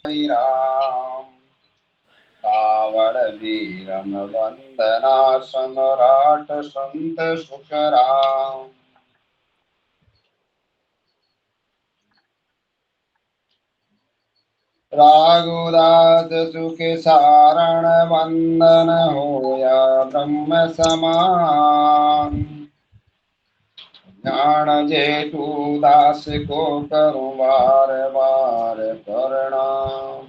हरि राम। कावड़ वीरम वंदना सम्राट संत सुख राम। राघुदास सुख सारण वंदन होया ब्रह्म समान। ज्ञान जेठू दास को करूं बार बार प्रणाम।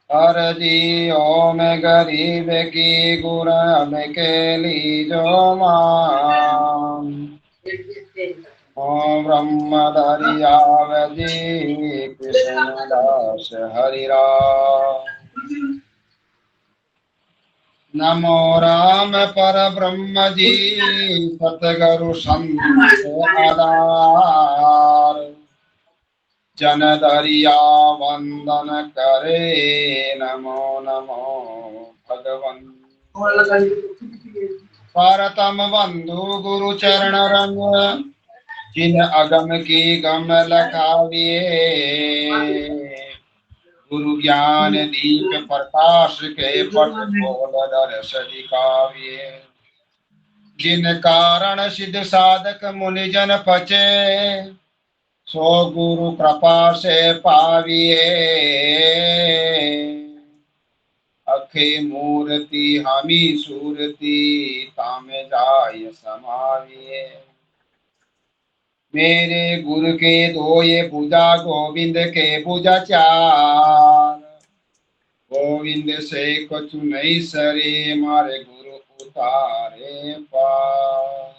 हर जी ओम गरीब की गुरम के लीजो मान। ओम ब्रह्म धरियाव जी कृष्ण दास हरि राम। नमो राम पर ब्रह्म जी सतगुरु संत आधार। जन दरिया वंदन करे नमो नमो भगवन। परतम बंधु गुरु चरण रंग जिन अगम की गम लखाविए। गुरु ज्ञान दीप प्रकाश के पट खोल दर्श दिखाविए। जिन कारण सिद्ध साधक मुनि जन पचे सो गुरु कृपा से पाविए। अखे मूर्ति हमी सूरति तामे जाय समाविए। मेरे गुरु के धोए भुजा गोविंद के भुजा चार। गोविंद से कछु नहीं सरे मारे गुरु उतारे पार।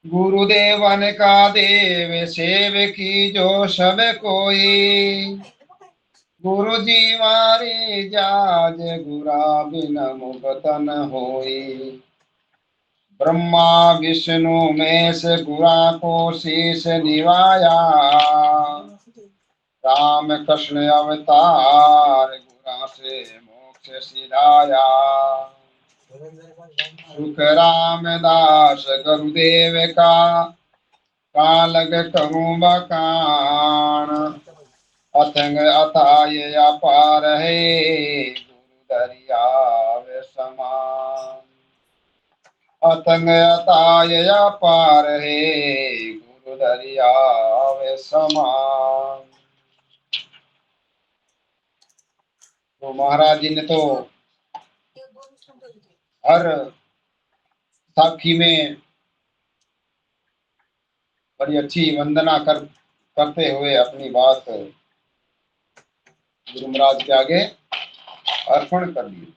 गुरुदेवन का देव सेव की जो सब कोई। गुरु जी मारे जाज गुरा बिन मुक्त न होई। ब्रह्मा विष्णु महेश गुरा को शीश निवाया। राम कृष्ण अवतार गुरा से मोक्ष सिधाया। सुख रामदास गुरुदेव का कालग करूं बखान। अथंग अथाय अपार है गुरु दरियाव समान। अथंग अथाय अपार है गुरु दरियाव समान। तो महाराज जी ने तो हर साखी में बड़ी अच्छी वंदना करते हुए अपनी बात गुरु महाराज के आगे अर्पण कर दी।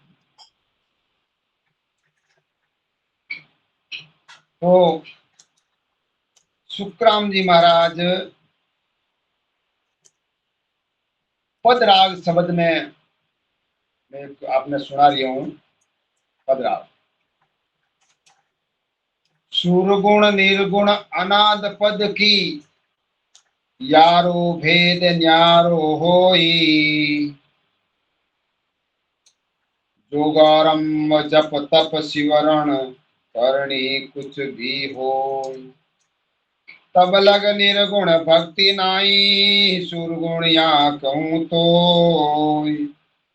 तो सुखराम जी महाराज पदराग शब्द में मैं आपने सुना रही हूं। पदराग सुरगुण निर्गुण अनाद पद की यारो भेद न्यारो होई। जोगारम जप तप शिवरण करणी कुछ भी हो। तब लग निर्गुण भक्ति नाई सुरगुण या कहूँ तो।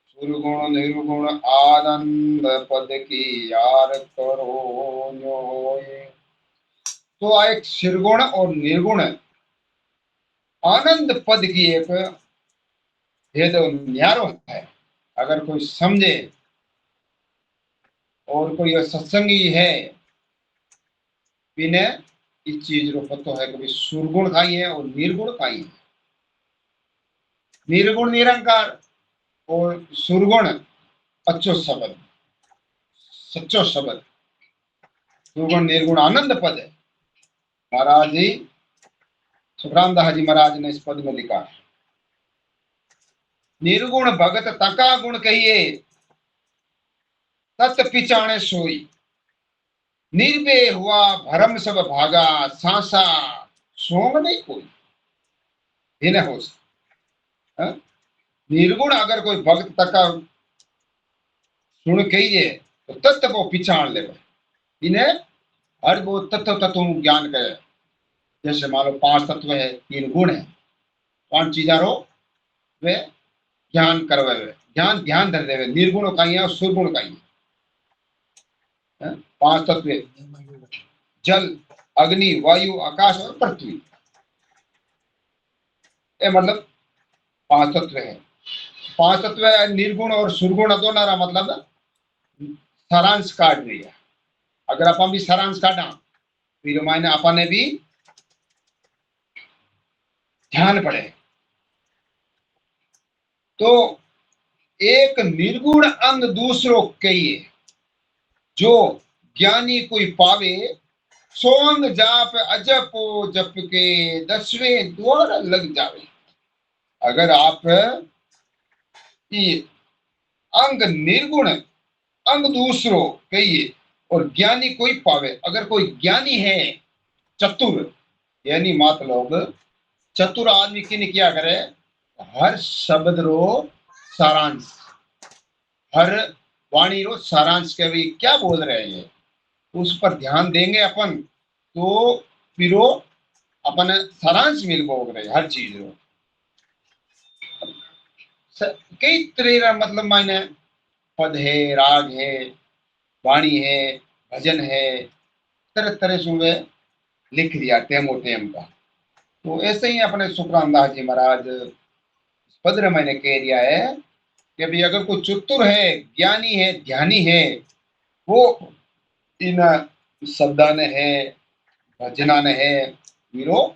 सुरगुण निर्गुण आनंद पद की यार करो न्योय। तो एक सिरगुण और निर्गुण आनंद पद की एक भेद न्यारो है। अगर कोई समझे और कोई सत्संगी है इन्हें इस चीज को पता है कि सुरगुण खाई है और निर्गुण खाई है। निर्गुण निरंकार और सुरगुण अच्छो शब्द सच्चो शब्द। सुरगुण निर्गुण आनंद पद है। महाराज जी सुखराम दास जी महाराज ने इस पद में लिखा है। निर्गुण भगत तका गुण कहिए तत् पिचाणे सोई। निर्भय हुआ भरम सब भागा सांसा सोंग नहीं कोई। इन्हें हो निर्गुण अगर कोई भक्त तका सुन कहिए तो तत्व वो पिछाण ले। इन्हें हर वो तत्व तत्व ज्ञान करे जैसे मान लो 5 तत्व है, 3 गुण है, 5 चीजा रो वे ज्ञान करवे, ध्यान ध्यान धर देवे, निर्गुण काई है और सुरगुण काई है। 5 तत्व, जल, अग्नि, वायु, आकाश और पृथ्वी, ये मतलब 5 तत्व है। 5 तत्व है, निर्गुण और सुरगुण दोनों का मतलब सारांश काट रही है। अगर अपन भी सारांश काटा फिर मायने अपन ने भी ध्यान पड़े। तो एक निर्गुण अंग दूसरों कहिए, जो ज्ञानी कोई पावे, सोंग जाप अजपो जप के 10वें द्वार लग जावे। अगर आप अंग निर्गुण अंग दूसरों कहिए और ज्ञानी कोई पावे, अगर कोई ज्ञानी है चतुर, यानी मतलब चतुर आदमी किन क्या करे, हर शब्द रो सारांश, हर वाणी रो सारांश के भी क्या बोल रहे हैं उस पर ध्यान देंगे अपन, तो फिर अपन सारांश मिल रहे हर चीज रो। कई तरह का मतलब मायने पद है, राग है, वाणी है, भजन है, तरह तरह से वे लिख दिया टेमो टेम का। तो ऐसे ही अपने सुखराम दास जी महाराज पद्र मैंने कह दिया है कि भाई अगर कोई चतुर है, ज्ञानी है, ध्यानी है, वो इन शब्दान है, भजनान है, वीरो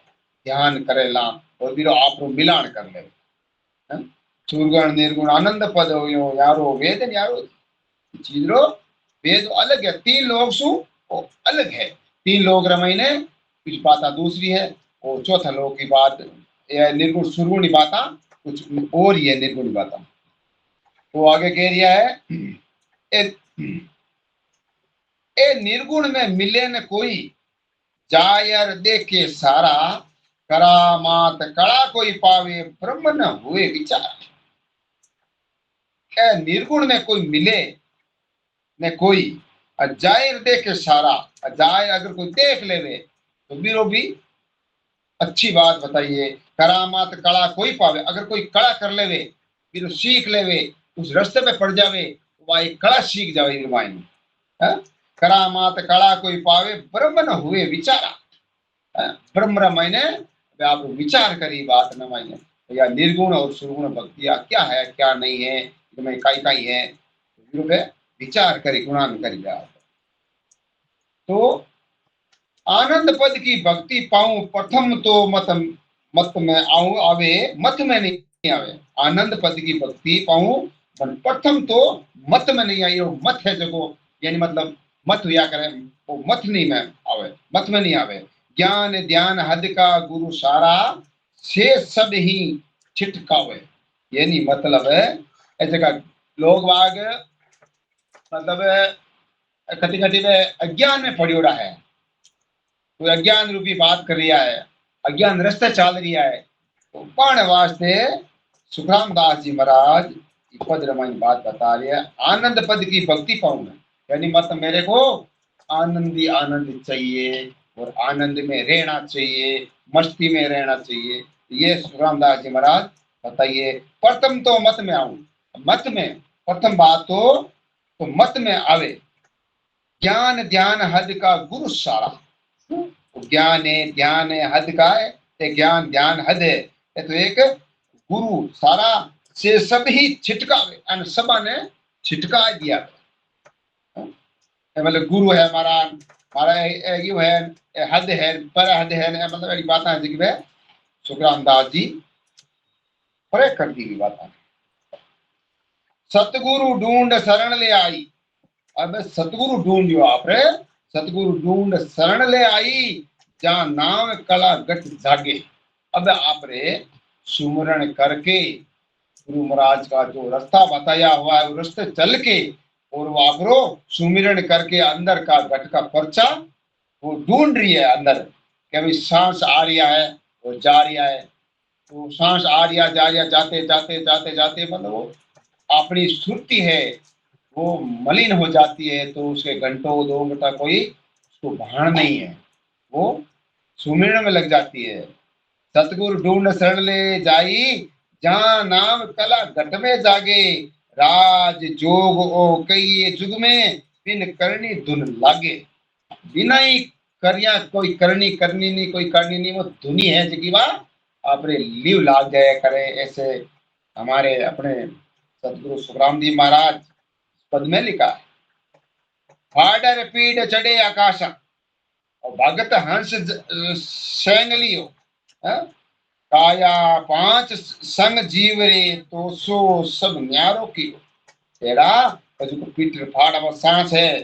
ध्यान करेला और वीरो आप मिलान कर ले। सुरगुण निर्गुण आनंद पद हो यारो वेद यारो चीज रो वेद अलग है। 3 लोग सु वो अलग है। 3 लोग रमाइने कुछ बात दूसरी है, और चौथा लोग की बात निर्गुण सुरगुणी बात कुछ और ही है, निर्गुणी बात। तो आगे कह रिया है ए निर्गुण में मिले न कोई, जायर देखे सारा, करामात कड़ा कोई पावे, ब्रह्म न हुए विचार। ए निर्गुण में कोई मिले न कोई, जाहिर देखे सारा, जाहिर अगर कोई देख लेवे तो बीरो भी अच्छी बात बताइए। करामात कड़ा कोई पावे, अगर कोई कड़ा कर लेवे फिर सीख लेवे, उस रास्ते पे पड़ जावे, वह एक कड़ा सीख जावे मायने। करामात कड़ा कोई पावे, ब्रह्म न हुए विचारा। ब्रह्म मायने आप विचार करी बात न मायने, या निर्गुण और सुरगुण भक्तिया क्या है क्या नहीं है, इसमें काई काई है, विचार करी गुणान करी जाए। तो आनंद पद की भक्ति पाऊं प्रथम तो मत मत में आऊं आवे, मत में नहीं आवे। आनंद पद की भक्ति पाऊं प्रथम तो मत में नहीं आई, और मत है जगो यानी मतलब मत हुआ करे, वो मत नहीं में आवे, मत में नहीं आवे। ज्ञान ध्यान हद का गुरु सारा, से सब ही छिटकावे। यानी मतलब है ऐसे का लोग वाग मतलब कति कति में अज्ञान में पड़ियोड़ा है, कोई अज्ञान रूपी बात कर रिया है, अज्ञान रास्ते चल रिया है, तो पाने वास्ते सुखराम दास जी महाराज पद रमायण बात बता रहे हैं। आनंद पद की भक्ति पाऊं मैं, यानी मतलब मेरे को आनंदी आनंद चाहिए और आनंद में रहना चाहिए, मस्ती में रहना चाहिए। ये सुखराम दास जी महाराज बताइए। प्रथम तो मत में आऊं, मत में प्रथम बात तो मत में आवे। ज्ञान ध्यान हद का गुरु सारा, ज्ञान है ध्यान है हद का है, ज्ञान ध्यान हद है, तो एक गुरु सारा से सब ही छिटकावे, अन सबा ने छिटका दिया। मतलब गुरु है हमारा, हमारा यू है, हद है, पर हद है, मतलब ऐसी बात है जिसमें सुखराम दास जी परे कर दी हुई बात। सतगुरु ढूंढ शरण ले आई, अब सतगुरु ढूंढ जो आप रे, सतगुरु ढूंढ शरण ले आई, जहां नाम कला गट जागे। अब आप रे सुमरण करके गुरु महाराज का जो रास्ता बताया हुआ है, वो रास्ते चल के और वो आपरो सुमिरण करके अंदर का गट का पर्चा वो ढूंढ रही है अंदर, कि भाई सांस आ रहा है और जा रहा है, तो सांस आ रहा जा रहा, जाते जाते जाते जाते मतलब वो अपनी सुरती है वो मलिन हो जाती है, तो उसके घंटों 2 घंटा कोई उसको भान नहीं है, वो सुमिरन में लग जाती है। सतगुरु ढूंढ शरण ले जाई, जहां नाम कला घट में जागे। राज जोग ओ कई जुग में, बिन करनी धुन लागे। बिना ही करिया कोई करनी करनी नहीं, कोई करनी नहीं, वो धुनी है जगी वा अपने लीव लाग जाया करे। ऐसे हमारे अपने सतगुरु सुखराम जी महाराज पद में लिखा है। फाडर पीड़ चढ़े आकाशा, और भगत हंस सेंग लियो। काया पांच संग जीव रे, तो सो सब न्यारो की। तेरा जो पीठ फाड़ अब सांस है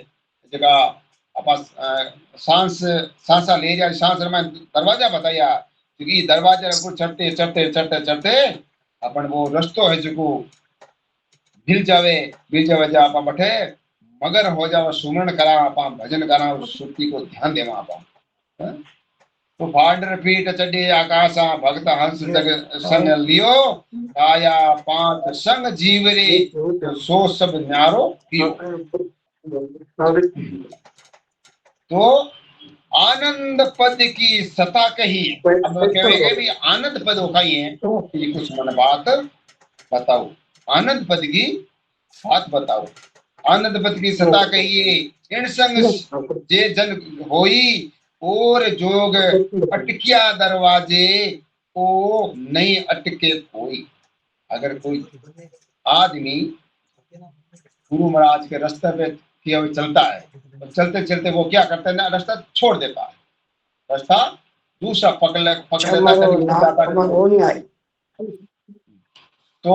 जगह अब सांस सांसा ले जाए, सांस में दरवाजा बताया, क्योंकि दरवाजा को चढ़ते चढ़ते चढ़ते चढ़ते अपन वो रस्तो है जो मिल जावे, मिल जावे जा आप बैठे मगर हो जावे, सुमरण करा आप भजन करा, उस सुक्ति को ध्यान देवा आप। तो फाडर पीठ चढ़े आकाशा, भक्त हंस जग सन लियो। काया पांच संग जीव रे, तो सो सब न्यारो कियो। तो आनंद पद की सता कही। अब कहेंगे भी आनंद पद उठाई है, ये कुछ मन बात बताओ। आनंद पद की बात बताओ। आनंद पद की सता कहिए, इन संग जे जन होई, और जोग अटकिया दरवाजे, ओ नहीं अटके कोई। अगर कोई आदमी गुरु महाराज के रास्ते पे किया हुआ चलता है, तो चलते चलते वो क्या करते हैं ना, रास्ता छोड़ देता है, रास्ता दूसरा पकड़ लेता है। तो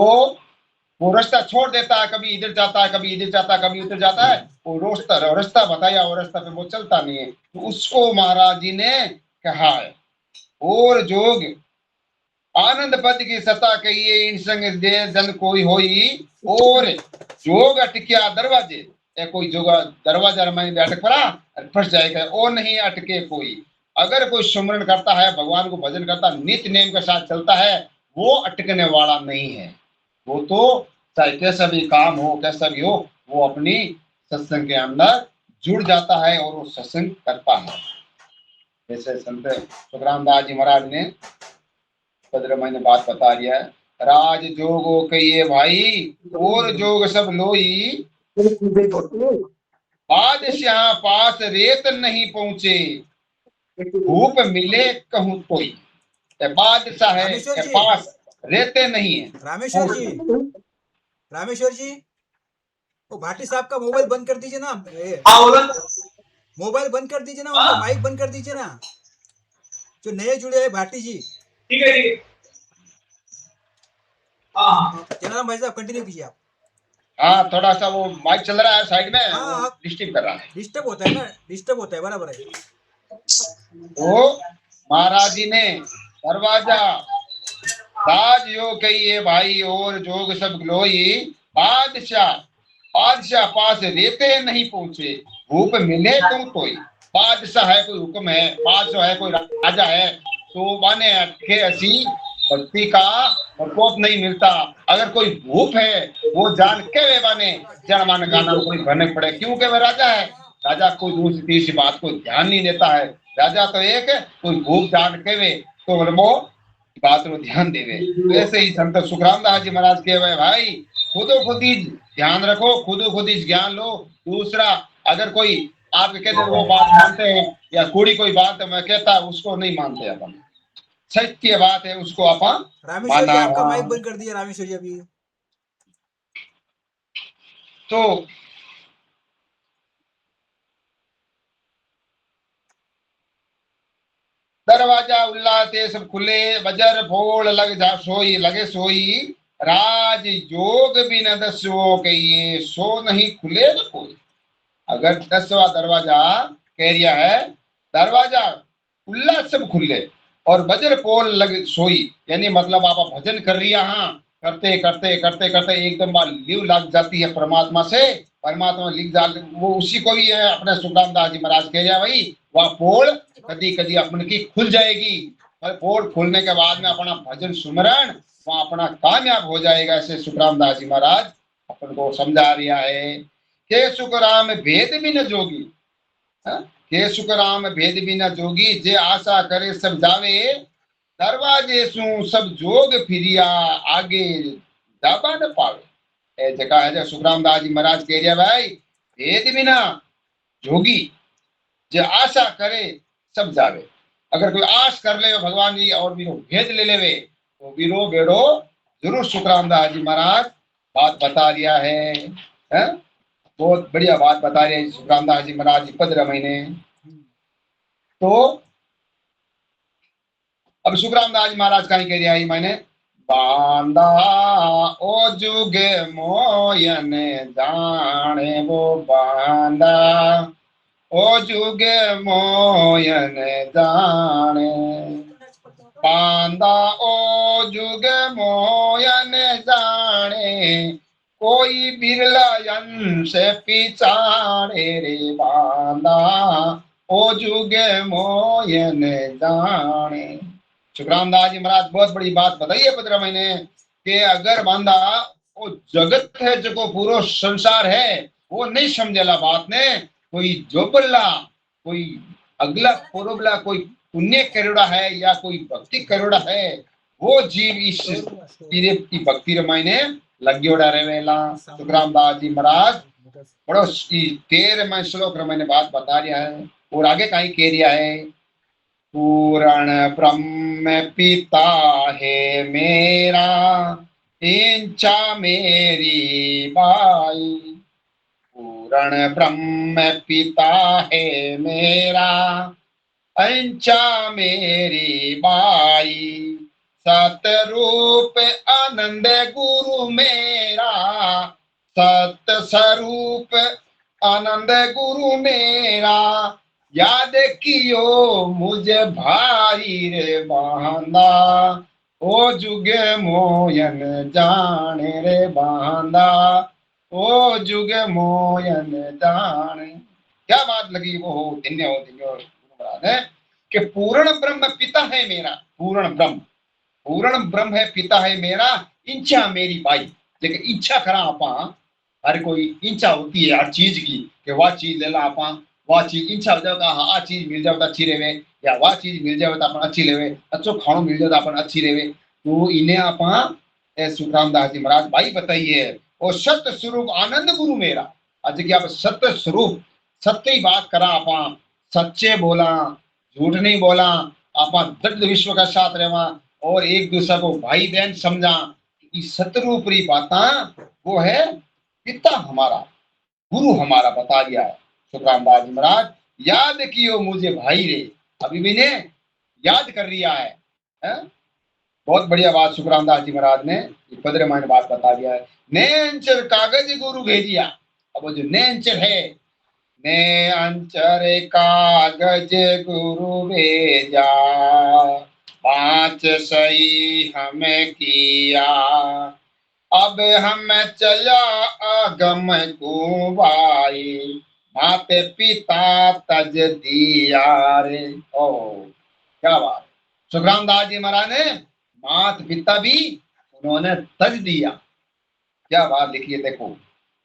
वो रास्ता छोड़ देता है, कभी इधर जाता है, कभी इधर जाता है, कभी उधर जाता है। वो रास्ता बताया, वो रास्ता पे वो चलता नहीं है। तो उसको महाराज जी ने कहा है, और जोग आनंद पद की सता कहिए, इन संग जे जन कोई होई, और जोग अटकिया दरवाजे। कोई जोग दरवाजा में अटक पड़ा फंस जाएगा, और नहीं अटके कोई। अगर कोई सुमरण करता है, भगवान को भजन करता, नित्य नेम के साथ चलता है, वो अटकने वाला नहीं है। वो तो चाहे कैसा भी काम हो, कैसा भी हो, वो अपनी सत्संग के अंदर जुड़ जाता है और वो सत्संग करता है। जैसे संत सुखराम दास जी महाराज ने 15 महीने बात बता दिया है। राज जोगो कहिए भाई, और जोग सब लोई, बादशाह पास रेत नहीं पहुंचे, धूप मिले कहूं कोई। बादशाह है के पास रहते नहीं है। रामेश्वर जी, रामेश्वर जी, वो भाटी साहब का मोबाइल बंद कर दीजिए ना। मोबाइल बंद कर दीजिए ना, उनका माइक बंद कर दीजिए ना, जो नए जुड़े हैं भाटी जी। ठीक है, ठीक है। जनाराम भाई साहब कंटिन्यू कीजिए आप। हाँ, थोड़ा सा वो माइक चल रहा है साइड में, हाँ, डिस्टर्ब कर रहा है। डिस्टर्ब होता है ना, डिस्टर्ब होता है, बराबर है। तो महाराज जी ने दरवाजा राज यो कहिए भाई, और जोग सब लोई, बादशाह बादशाह पास रहते नहीं पहुंचे, भूप मिले तुम कोई। बादशाह है, कोई हुक्म है, बादशाह है, कोई राजा है, तो माने के ऐसी भक्ति का प्रकोप नहीं मिलता। अगर कोई भूप है, वो जान के वे माने जन मान गाना कोई भरने पड़े, क्योंकि वह राजा है। राजा कोई दूसरी तीसरी बात को ध्यान नहीं देता है। राजा तो एक कोई भूप जान के वे, तो वो बात में ध्यान देवे। वैसे ही संत सुखराम दास जी महाराज के भाई, खुदो खुद ही ध्यान रखो, खुदो खुद ही ज्ञान लो। दूसरा अगर कोई आपके कहते वो बात मानते हैं, या कोई कोई बात मैं कहता उसको नहीं मानते अपन, सत्य बात है उसको अपन रामेश्वर जी आपका माइक बंद कर दिया, रामेश्वर जी अभी। तो दरवाजा उल्लाते सब खुले, बजर भोल लग जा सोई, लगे सोई, राज जोग भी न दसो कहिए, सो नहीं खुले न कोई। अगर 10वां दरवाजा कह रिया है, दरवाजा उल्ला सब खुले और बजर पोल लग सोई, यानी मतलब आप भजन कर रही हाँ, करते करते करते करते एकदम बार लीव लग जाती है परमात्मा से, परमात्मा लिख जा, वो उसी को ही है अपने सुखराम दास जी महाराज कह रहा भाई, वह पोल कदी कदी अपन की खुल जाएगी। पोल खुलने के बाद में अपना भजन सुमरण वहां अपना कामयाब हो जाएगा। ऐसे सुखराम दास जी महाराज अपन को समझा रिया है के सुखराम भेद भी न जोगी। के सुखराम भेद बिना जोगी, जे आशा करे सब जावे, दरवाजे सु सब जोग फिरिया, आगे दाबा न पावे। ए जगह है जो सुखराम दास जी महाराज कह रहा भाई, भेद बिना जोगी, जे आशा करे सब जावे। अगर कोई आश कर ले भगवान जी और भी भेद ले लेवे तो वीरो बेड़ो जरूर सुखराम दास जी महाराज बात बता दिया है? बहुत बढ़िया बात बता रहे हैं सुखराम दास जी महाराज जी 15 महीने। तो अब सुखराम दास जी महाराज का ही कह दिया है मैंने, बांदा ओ जुग मोयन जाने वो बांदा ओ जुग मोयन जाने, बांदा ओ जुग मोयन जाने, कोई बिरला अंश पिछाड़े रे, बांदा ओ जुग मोयन जाने। सुखराम दास जी महाराज बहुत बड़ी बात बताई है 15 महीने कि अगर बांदा वो जगत है जो पूरा संसार है वो नहीं समझेला बात ने, कोई जोबला कोई अगला पोरोबला कोई पुण्य करोड़ा है या कोई भक्ति करोड़ा है, वो जीव इस तीरे की भक्ति रमायने लग्योड़ा रेवेला। सुखराम दास जी महाराज बड़ो 13वें श्लोक रमायने बात बता रहा है और आगे कहीं कह रहा है, पूर्ण ब्रह्म पिता है मेरा, इच्छा मेरी बाई, पूर्ण ब्रह्म पिता है मेरा, अंचा मेरी बाई, सतरूप आनंद गुरु मेरा, सत स्वरूप आनंद गुरु मेरा, याद कियो मुझे भाई रे बांदा, ओ जुग मोयन जाने रे बांदा, ओ जुग मोयन जाने। क्या बात लगी वो, धन्य हो महाराज है कि पूर्ण ब्रह्म पिता है मेरा, पूर्ण ब्रह्म है पिता है मेरा, इच्छा मेरी बाई। लेकिन इच्छा करा आपा, हर कोई इच्छा होती है हर चीज की कि वह चीज ले ला आपा, वह चीज इच्छा हो जाए हाँ आ चीज मिल जाए तो अच्छी रहे, या वह चीज मिल जाए तो अपन अच्छी रहे, अच्छो खानो मिल जाए तो अपन अच्छी रहे। तो इन्हें आपा सुखराम दास जी महाराज भाई बताइए, और सत्य स्वरूप आनंद गुरु मेरा, आज की आप सत्य स्वरूप सत्य ही बात करा आपा, सच्चे बोला झूठ नहीं बोला, आपा दृढ़ विश्व का साथ रहवा और एक दूसरे को भाई बहन समझा, सतरूपरी बाता वो है पिता हमारा गुरु हमारा बता दिया है सुखराम दास जी महाराज। याद कियो मुझे भाई रे, अभी भी ने याद कर लिया है? बहुत बढ़िया बात सुखराम दास जी महाराज ने 15 महीने बात बता दिया है। नेंचर कागज गुरु भेजिया, अब वो जो नेंचर है, ने अंचर कागज गुरु भेजा, 5 सही हमें किया, अब हम चला आगम को भाई, माते पिता तज दिया रे। ओ क्या बात, सुखराम दास जी महाराज ने मात पिता भी उन्होंने तज दिया। क्या बात लिखी है, देखो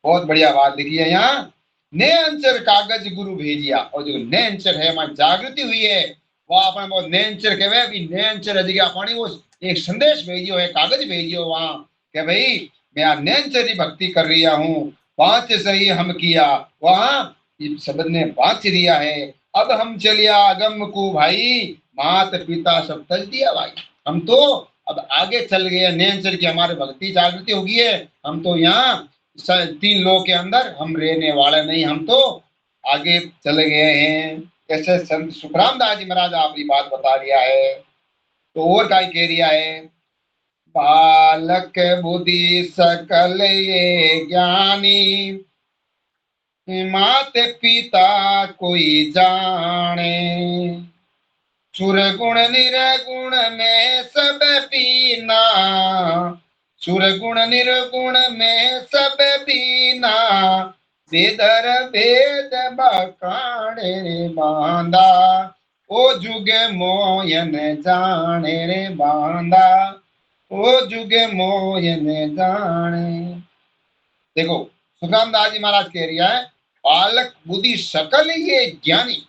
बहुत बढ़िया बात लिखी है यहाँ, ने अंचर कागज गुरु भेजिया, और जो ने अंचर है हमारी जागृति हुई है वो अपने बहुत ने अंचर कहवे, अभी ने अंचर है जगह पानी वो एक संदेश भेजियो है, कागज भेजियो वहां कि भाई मैं ने अंचर की भक्ति कर रहा हूँ, 5 सही हम किया, वहां शब्द ने 5 दिया है, अब हम चलिया आगम को भाई, मात पिता सब तज दिया भाई, हम तो अब आगे चल गए, नेंचर की हमारी भक्ति जागृति होगी है, हम तो यहाँ 3 लोग के अंदर हम रहने वाले नहीं, हम तो आगे चले गए हैं। कैसे संत सुखराम दास जी महाराज आपकी बात बता दिया है। तो और क्या कह रिया है, बालक बुद्धि सकल ये ज्ञानी, माते पिता कोई जाने, सुर गुण निर्गुण में सब पीना, सुर गुण निर्गुण में सब पीना, बेदर भेद बकाने रे बांदा, ओ जुग मोयन जाने रे बांदा, ओ जुग मोयन जाने। देखो सुखराम दास जी महाराज कह रहा है, बालक बुद्धि सकल ये ज्ञानी,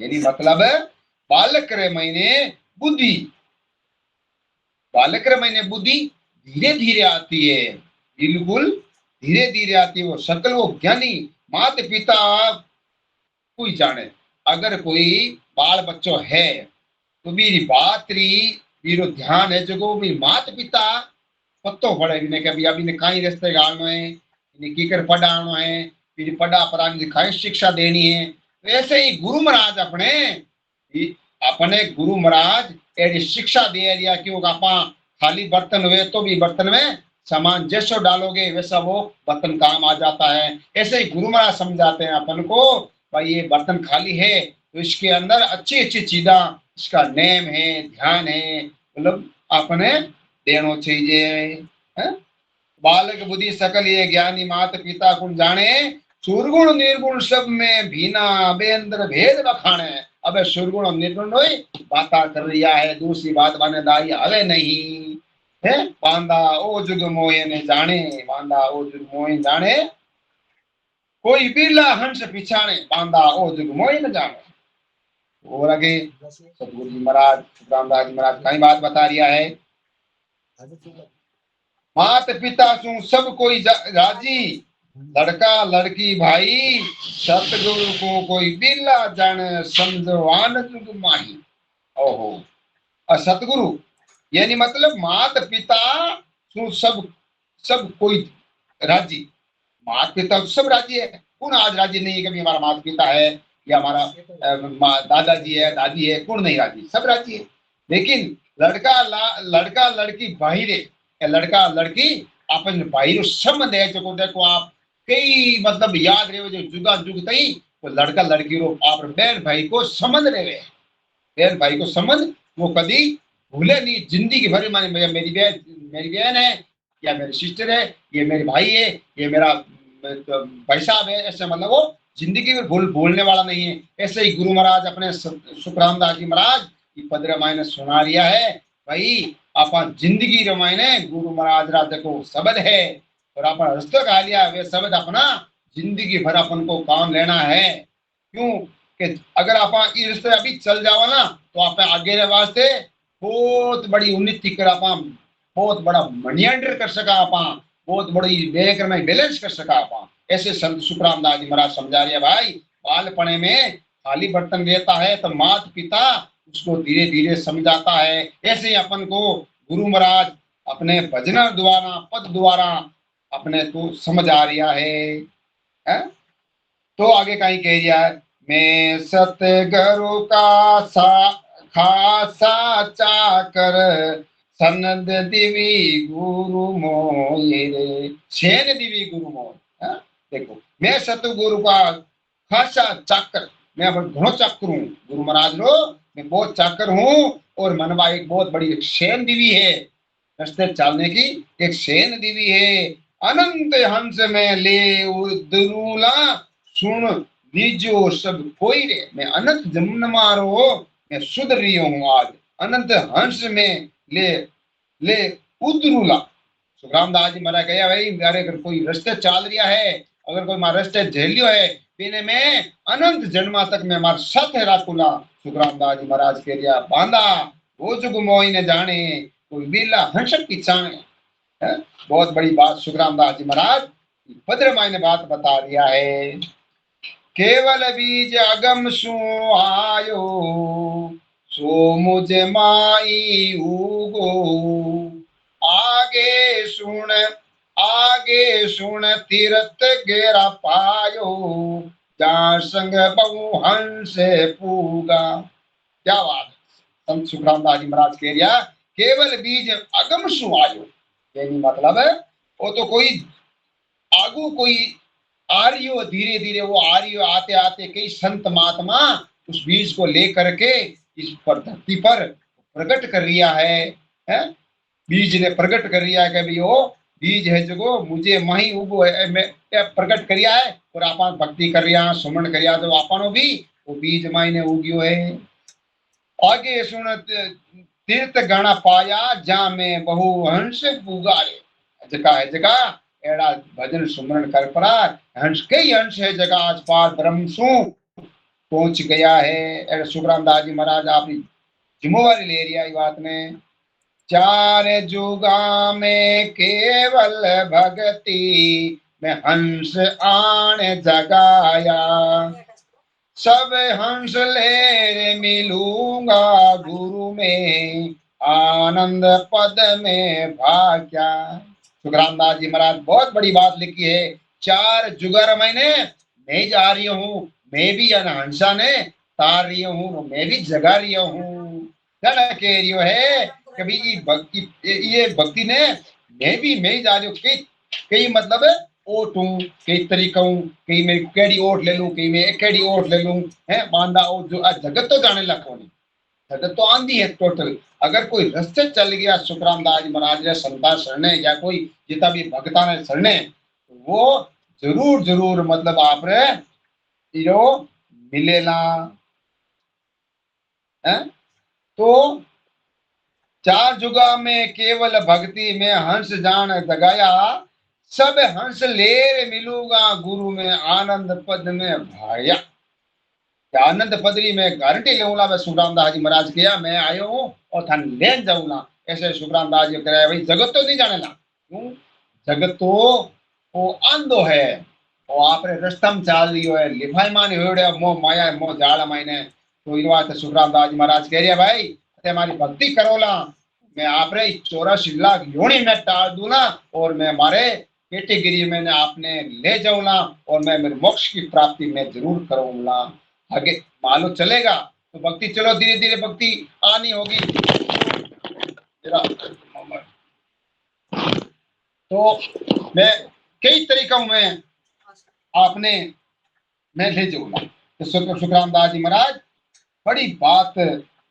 यानी मतलब बालक रे महीने बुद्धि, बालक रे महीने बुद्धि धीरे धीरे आती है, बिल्कुल धीरे धीरे आती है। वो सकल वो ज्ञानी माता पिता कोई जाने। अगर कोई बाल बच्चों है तो मेरी बात री मेरो ध्यान है जो मेरी माता पिता पत्तो पड़े इन्हें कभी अभी ने कई रास्ते गालनो है, इन्हें कीकर पढ़ानो है, फिर पढ़ा परानी दिखाई शिक्षा देनी है। तो ऐसे ही गुरु महाराज अपने अपने गुरु महाराज ऐसी शिक्षा दे दिया कि आपा खाली बर्तन हुए तो भी बर्तन में सामान जैसो डालोगे वैसा वो बर्तन काम आ जाता है। ऐसे ही गुरु महाराज समझाते हैं अपन को भाई ये बर्तन खाली है तो इसके अंदर अच्छी अच्छी चीजा इसका नेम है, ध्यान है, मतलब अपने देनो चाहिए है? बालक बुद्धि सकल ये ज्ञानी मात पिता कुण जाने, सुरगुण निर्गुण सब में भीना बेंद्र भेद बखाने। अब सुरगुण और निर्गुण बाता कर रिया है, दूसरी बात बने दाई हवे नहीं है। बांदा ओ जुग मोहे ने जाने, बांदा ओ जुग मोहे जाने, कोई बिरला हंस पिछाने, बांदा ओ जुग मोहे न जाने। और आगे सतगुरु जी महाराज रामदास जी महाराज कई बात बता रिया है। मात पिता सु सब कोई राजी, लड़का लड़की भाई, सतगुरु को कोई बिरला जन समझवान जुग माही। ओहो, सतगुरु यानी मतलब मात पिता सु सब सब कोई राजी। माता पिता तो सब राजी है, कौन आज राजी नहीं है कभी हमारा माता पिता है या हमारा दादाजी है दादी है, कौन नहीं राजी, सब राजी है। लेकिन लड़का लड़की बाहिरे, लड़का लड़की अपन बाहिर संबंध है जो देखो आप कई मतलब याद रहे जो जुगा जुग तई तो लड़का लड़की रो आप बहन भाई को संबंध रहे, बहन भाई को संबंध वो कभी भूले नहीं जिंदगी भर। माने मेरी बहन है या मेरी सिस्टर है, ये मेरे भाई है, ये मेरा भाई साहब है, ऐसे मतलब वो जिंदगी में भूलने वाला नहीं है। ऐसे ही गुरु महाराज अपने सुखराम दास जी महाराज पद रामायण सुना रिया है भाई अपन जिंदगी रामायण गुरु महाराज रा देखो शब्द है और अपन रस्तो खा लिया वे शब्द अपना जिंदगी भर अपन को काम लेना है। क्यों कि अगर आप ये रिश्ते अभी चल जाओ ना तो आप आगे रे वास्ते बहुत बड़ी उन्नति कर आप बहुत बड़ा मनी एंटर कर सका आप बहुत बड़ी बैंक में बैलेंस कर सका आप। ऐसे संत सुखराम दास जी महाराज समझा रहे भाई बालपने में खाली बर्तन देता है तो माता पिता उसको धीरे धीरे समझाता है। ऐसे ही अपन को गुरु महाराज अपने भजन द्वारा पद द्वारा अपने को समझ आ रहा है? तो आगे कहीं कह दिया है मैं सतगुरु का खासा चाकर सनद दिवी गुरु मोये रे, छेन दिवी गुरु मोय। देखो मैं सतगुरु का खासा चाकर, मैं घणो चाकर हूँ गुरु महाराज रो, मैं बहुत चाकर हूँ और मनवा एक बहुत बड़ी एक सेन दिवी है, रास्ते चलने की एक सेन दिवी है। अनंत हंस में ले दुरूला सुन लीजो सब कोई रे, मैं अनंत जमुन मारो मैं सुध रही हूँ आज अनंत हंस में ले ले उदरूला। सुखराम दास जी महाराज गया भाई अरे अगर कोई रास्ते चल रिया है, अगर कोई मारा रास्ते झेलियो है पीने में अनंत जन्मा तक में मार साथ राखूला। सुखराम दास जी महाराज कह दिया बांधा वो जुग मोई ने जाने कोई बिरला हंसक पिछाने। बहुत बड़ी बात सुखराम दास जी महाराज भद्रमाई ने बात बता दिया है। केवल बीज अगम सु आयो सो मुझ माई उगो, आगे सुन तीरथ गेरा पायो जहाँ संग बहु हंस पूगा। क्या बात संत सुखराम दास जी महाराज कह दिया केवल बीज अगम सु आयो, यानी मतलब है वो तो कोई आगू कोई आ रही हो धीरे धीरे वो आ रही हो आते आते कई संत महात्मा उस बीज को लेकर के इस पर धरती पर प्रकट कर रिया है? बीज ने प्रकट कर रिया है कि भाई वो बीज है जो मुझे मही उगो है मैं प्रकट करिया है और आप भक्ति कर रिया सुमन करिया तो आपनो भी वो बीज माई ने उगियो है। आगे सुन तीर्थ गण पाया जा में बहु हंस पुगारे, जगह है जगह एड़ा भजन सुमरण कर परा हंस कई हंस है जगह आज पार ब्रह्म सु पहुंच गया है। सुखराम दास जी महाराज आप जिम्मेवारी ले रही है बात में। चार जुगा में केवल भक्ति में हंस आण जगाया, सब हंस ले मिलूंगा गुरु में, आनंद पद में भाग्या। सुखराम दास जी महाराज बहुत बड़ी बात लिखी है। चार जुगर मैंने मैं जा रही हूँ, मैं भी हंसा ने तार रही हूँ, मैं भी जगा रही हूँ। क्या कह रही है कभी ये भक्ति ने मैं जा रही हूँ। कई मतलब ओट हूँ, कई तरीका हूँ, कई मैं केड़ी ओट ले लूं, कई मैं केड़ी ओट ले लूं, है बांधा ओट। जो जगत तो जाने लगा नहीं, जगत तो आंधी है टोटल। अगर कोई रास्ते चल गया सुखराम दास जी महाराज ने संता शरणे या कोई जितना भी भक्ता ने शरणे, वो जरूर जरूर मतलब आपने यो मिलेला है। तो चार जुगा में केवल भक्ति में हंस जान जगाया, सब हंस लेर मिलूंगा गुरु में, आनंद पद में भाया। आनंद पदरी में गारंटी लेऊंगा मैं। सुखराम दास जी महाराज किया मैं आयो हूँ और थान लेन जाऊंगा। ऐसे सुखराम दास जी कराया भाई। जगत तो नहीं जाने ला, क्यों? जगत तो वो अंधो है, वो आपने रास्ता में चाल रही है, लिफाई मानी होड़े मोह माया मोह जाल मायने। तो इन बात सुखराम दास जी महाराज कह रहे भाई ते हमारी भक्ति करोला, मैं आपरे 84 लाख योनि में टाल दूंगा और मैं हमारे कैटेगरी में आपने ले जाऊंगा और मैं मेरे मोक्ष की प्राप्ति में जरूर करूंगा। आगे मालूम चलेगा तो भक्ति चलो धीरे धीरे भक्ति आनी होगी। तो मैं कई तरीकों में आपने मैं ले जाऊंगा। तो सुखराम दास जी महाराज बड़ी बात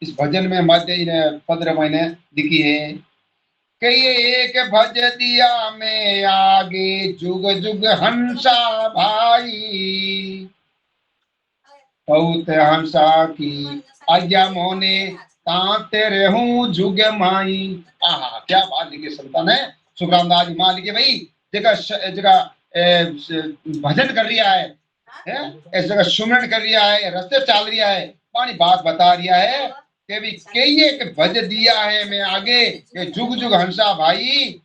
इस भजन में मध्य 15 महीने लिखी है। कई एक भज दिया में आगे जुग जुग हंसा भाई, बहुत हंसा की आज्ञा मोने ताते रहूं जुग माई। आहा क्या बात लिखी संतान है। सुखराम दास जी मां लिखे भाई जगह जगह भजन कर रिया है इस जगह सुमरण कर रिया है, रास्ते चाल रिया है, पानी बात बता रिया है कि भी कई एक भज दिया है मैं आगे ये जुग जुग हंसा भाई।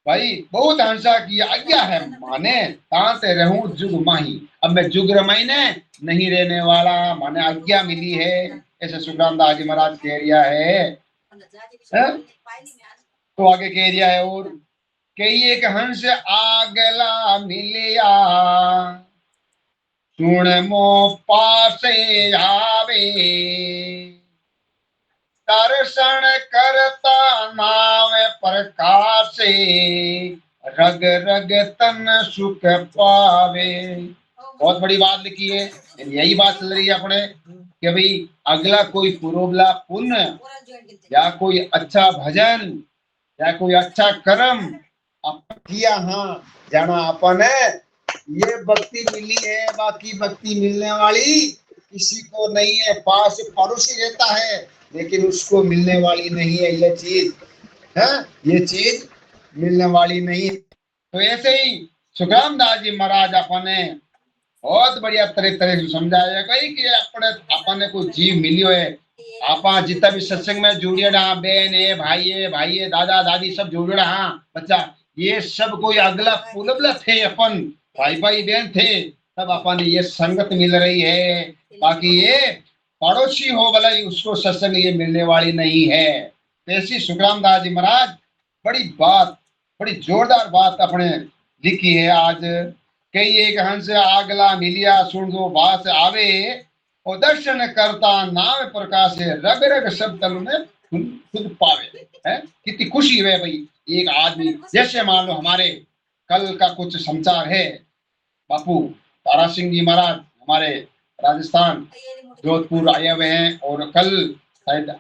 भाई बहुत हंसा की आज्ञा है माने ताते रहूं जुग माही। अब मैं जुग रमाईने नहीं रहने वाला, माने आज्ञा मिली है। ऐसे सुखराम दास जी महाराज कह रिया है? तो आगे कह रिया है और कई एक हंस आगला मिलिया, सुन मो पासे आवे, दर्शन करता नाव प्रकाशे, रग रग तन सुख पावे। बहुत बड़ी बात लिखी है। यही बात चल रही है अपने कि भाई अगला कोई पुरोबला पुण्य या कोई अच्छा भजन या कोई अच्छा कर्म अपन किया, हाँ जाना अपन ये भक्ति मिली है, बाकी भक्ति मिलने वाली किसी को नहीं है। पास पड़ोसी रहता है लेकिन उसको मिलने वाली नहीं है ये चीज, है ये चीज मिलने वाली नहीं है। तो ऐसे ही सुखराम दास जी महाराज अपने बहुत बढ़िया तरह तरह से समझाया कही कि अपने अपने कोई जीव मिलियो है। आपा जितना भी सत्संग में जुड़ियड़ा बहन है भाई है दादा दादी सब जुड़ियड़ा, हाँ बच्चा ये सब कोई अगला पुलबला थे, अपन भाई भाई बहन थे, तब अपन ये संगत मिल रही है। बाकी ये पड़ोसी हो भला उसको सत्संग ये मिलने वाली नहीं है। ऐसी सुखराम दास जी महाराज बड़ी बात बड़ी जोरदार बात अपने लिखी है। आज कई एक हंस आगला मिलिया सुन दो बास आवे, और दर्शन करता नाम प्रकाश है, रग रग सब तल में खुद पावे। है कितनी खुशी है भाई। एक आदमी जैसे मान लो हमारे कल का कुछ समाचार है, बापू तारा सिंह जी महाराज हमारे राजस्थान जोधपुर आए हुए हैं और कल शायद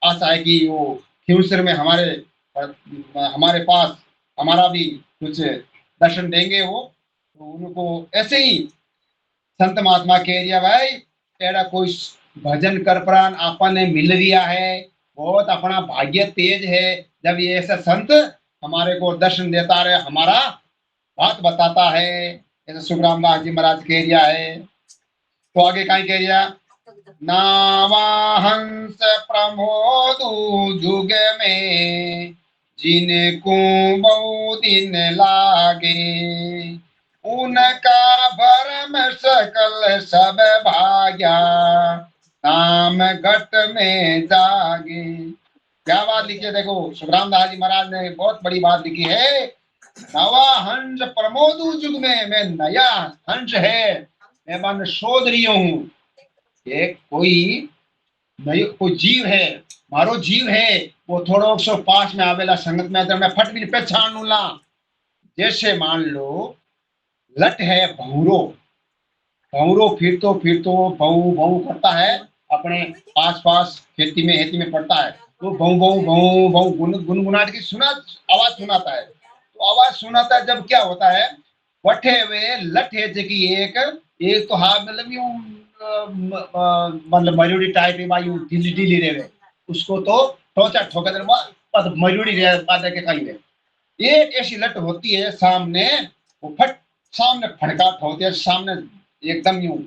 आशा है कि वो खिवसर में हमारे पास हमारा भी कुछ दर्शन देंगे वो। तो उनको ऐसे ही संत महात्मा कह दिया भाई एड़ा कोई भजन कर प्राण आपन ने मिल रिया है, बहुत अपना भाग्य तेज है जब ये ऐसा संत हमारे को दर्शन देता रहे, हमारा बात बताता है। ऐसे सुखराम दास जी महाराज कह दिया है। तो आगे कहीं कह दिया, नावा हंस प्रमोदु जुग में जिनको बहु दिन लागे, उनका भरम सकल सब भाग्या नाम घट में जागे। क्या बात लिखी है, देखो सुखराम दास जी महाराज ने बहुत बड़ी बात लिखी है। नवा हंस प्रमोदु जुग में, मैं नया हंस है, मैं मन शोध रही हूँ। ये कोई जीव है, मारो जीव है, वो थोड़ो सो पास में आवेला संगत में तो मैं फट भी पहचान लूला। जैसे मान लो लट है भौरो, भौरो फिरतो फिरतो भौ भौ करता है, अपने आसपास खेती में पड़ता है, तो भौ भौ भौ भौ गुनगुनाट की आवाज सुनाता है। तो आवाज सुनाता है जब क्या होता है, वठे हुए लठ है जकी एक तो हाँ मतलब यूं मतलब मयूरी टाइप में यूं ढीली ढीली रहे, उसको तो टोचा ठोका देने बाद मयूरी रहे बाद के कहीं रहे। एक ऐसी लट होती है सामने, वो फट सामने फड़काट होती है सामने, एकदम यूं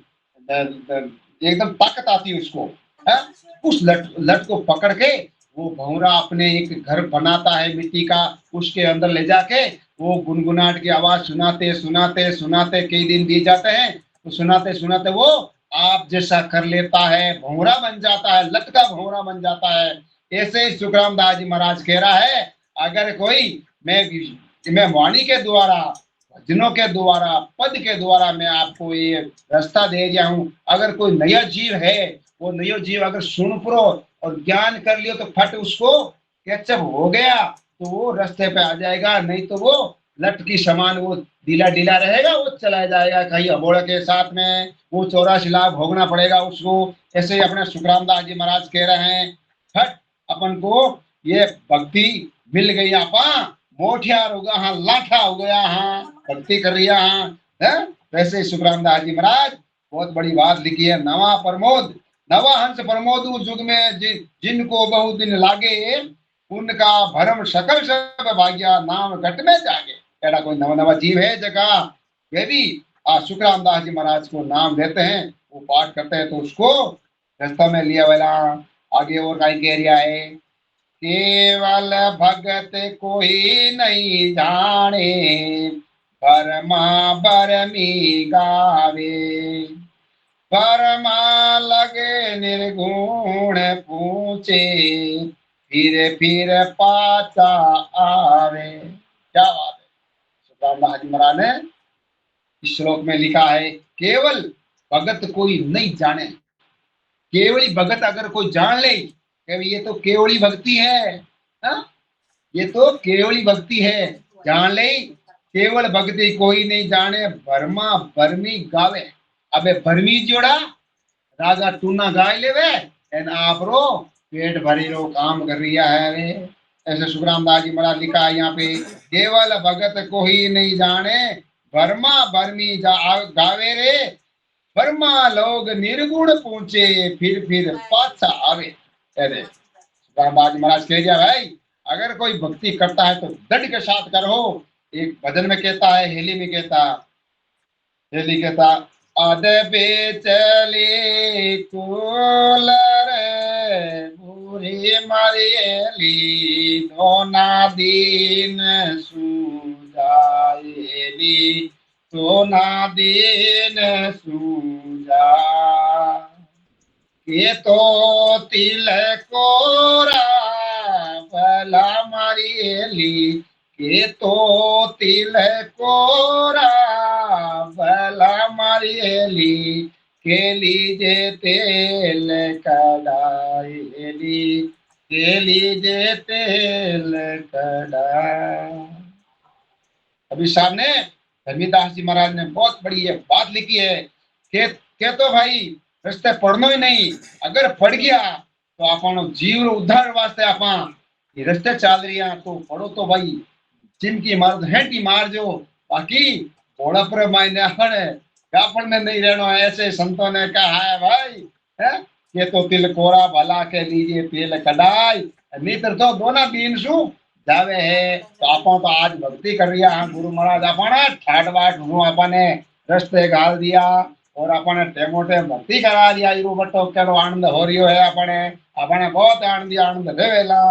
एकदम ताकत आती है उसको है? उस लट लट को पकड़ के वो भौरा अपने एक घर बनाता है मिट्टी का, उसके अंदर ले जाके वो गुनगुनाट की आवाज सुनाते सुनाते सुनाते कई दिन बीत जाते हैं, तो सुनाते सुनाते वो आप जैसा कर लेता है, भौरा बन जाता है, लट का भौरा बन जाता है। ऐसे ही सुखराम दास जी महाराज कह रहा है, अगर कोई मैं वाणी के द्वारा, भजनों के द्वारा, पद के द्वारा मैं आपको ये रास्ता दे दिया हूँ। अगर कोई नया जीव है, वो नया जीव अगर सुन परो और ज्ञान कर लियो तो फट उसको कैचअप हो गया तो वो रास्ते पे आ जाएगा, नहीं तो वो लट की समान वो ढीला ढीला रहेगा, वो चला जाएगा कहीं अबोड़ा के साथ में, वो 84 लाख भोगना पड़ेगा उसको। ऐसे ही अपने सुखराम दास जी महाराज कह रहे हैं, फट अपन को ये भक्ति मिल गई, आपा मोठियार हो गया हाँ, लाठा हो गया हाँ, भक्ति कर रही हाँ है? वैसे सुखराम दास जी महाराज बहुत बड़ी बात लिखी है, नवा प्रमोद, नवा हंस प्रमोद युग में जिनको बहुत दिन लागे, उनका भरम सकल सब भाग्या नाम घट में जागे। ऐसा कोई नवा नवा जीव है जगह वे भी सुखराम दास जी महाराज को नाम देते हैं, वो पाठ करते हैं तो उसको रास्ता में लिया वाला। आगे और कहीं कह रिया है, केवल भगत कोई नहीं जाने, बरमा बरमी गावे, बरमा लगे निर्गुण पूछे, फिर पाचा आवे। क्या बात है, सुखराम दास जी महाराज ने इस श्लोक में लिखा है, केवल भगत कोई नहीं जाने, केवली भगत अगर कोई जान ले कि ये तो केवली भक्ति है, हा? ये तो केवली भक्ति है, जान ले केवल भक्ति कोई नहीं जाने, भरमा भरमी गावे। अबे भरमी जोड़ा राजा टूना गाय लेवे एन आप रो पेट भरी रो काम कर रिया है रे। ऐसे सुखराम दास जी महाराज लिखा है यहाँ पे, केवल भगत को ही नहीं जाने, भरमा भरमी गावे रे, बर्मा लोग निर्गुण पूछे, फिर पाछा आवे। अरे रामबाग महाराज कह दिया भाई, अगर कोई भक्ति करता है तो दृढ़ के साथ करो। एक भजन में कहता है, हेली कहता, अदबे चली कुलर बुरी मरियली, दोना दीन सुजाएली, तो ना दीन सूजा, ये तो तिल कोरा भला मारियली, ये तो तिल कोरा भला मारियली, के लीजे तेल कड़ाएली, के लीजे तेल कड़ा। अभी सामने धर्मीदास जी महाराज ने बहुत बड़ी ये बात लिखी है के तो भाई रस्ते पढ़नो ही नहीं, अगर पढ़ गया तो अपन जीव उद्धार वास्ते आपा ये रस्ते चाल रही है, तो पढ़ो तो भाई जिनकी मार हेटी मार जो, बाकी घोड़ा पर मायने अपन में नहीं रहना है। ऐसे संतों ने कहा है भाई है ये तो तिल कोरा भला के लीजिए तेल कडाई, नीतर तो दोना दीन शू जावे है। तो आपा तो आज भक्ति कर रिया हाँ, गुरु महाराज अपना ठाट बाट अपने रस्ते गाल दिया और अपने टेमोटे भक्ति करा दिया इरो बट्टो केड़ो आनंद हो रियो है अपने अपने बहुत आनंद देवेला।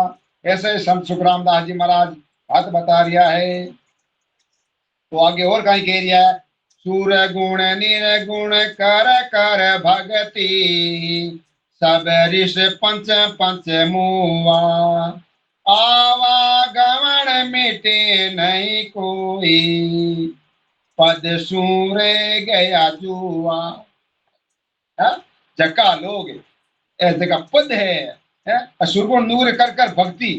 ऐसे ही संत सुखराम दास जी महाराज बात बता रिया है। तो आगे और कहीं कह रिया है, सुर गुण निर्गुण कर कर भगति सब ऋष पंच पंच मुआ आवागमन मिटे नहीं कोई पद सूरे गया जुआ। जका लोग जगह पद है असुरगुण नूर कर कर भक्ति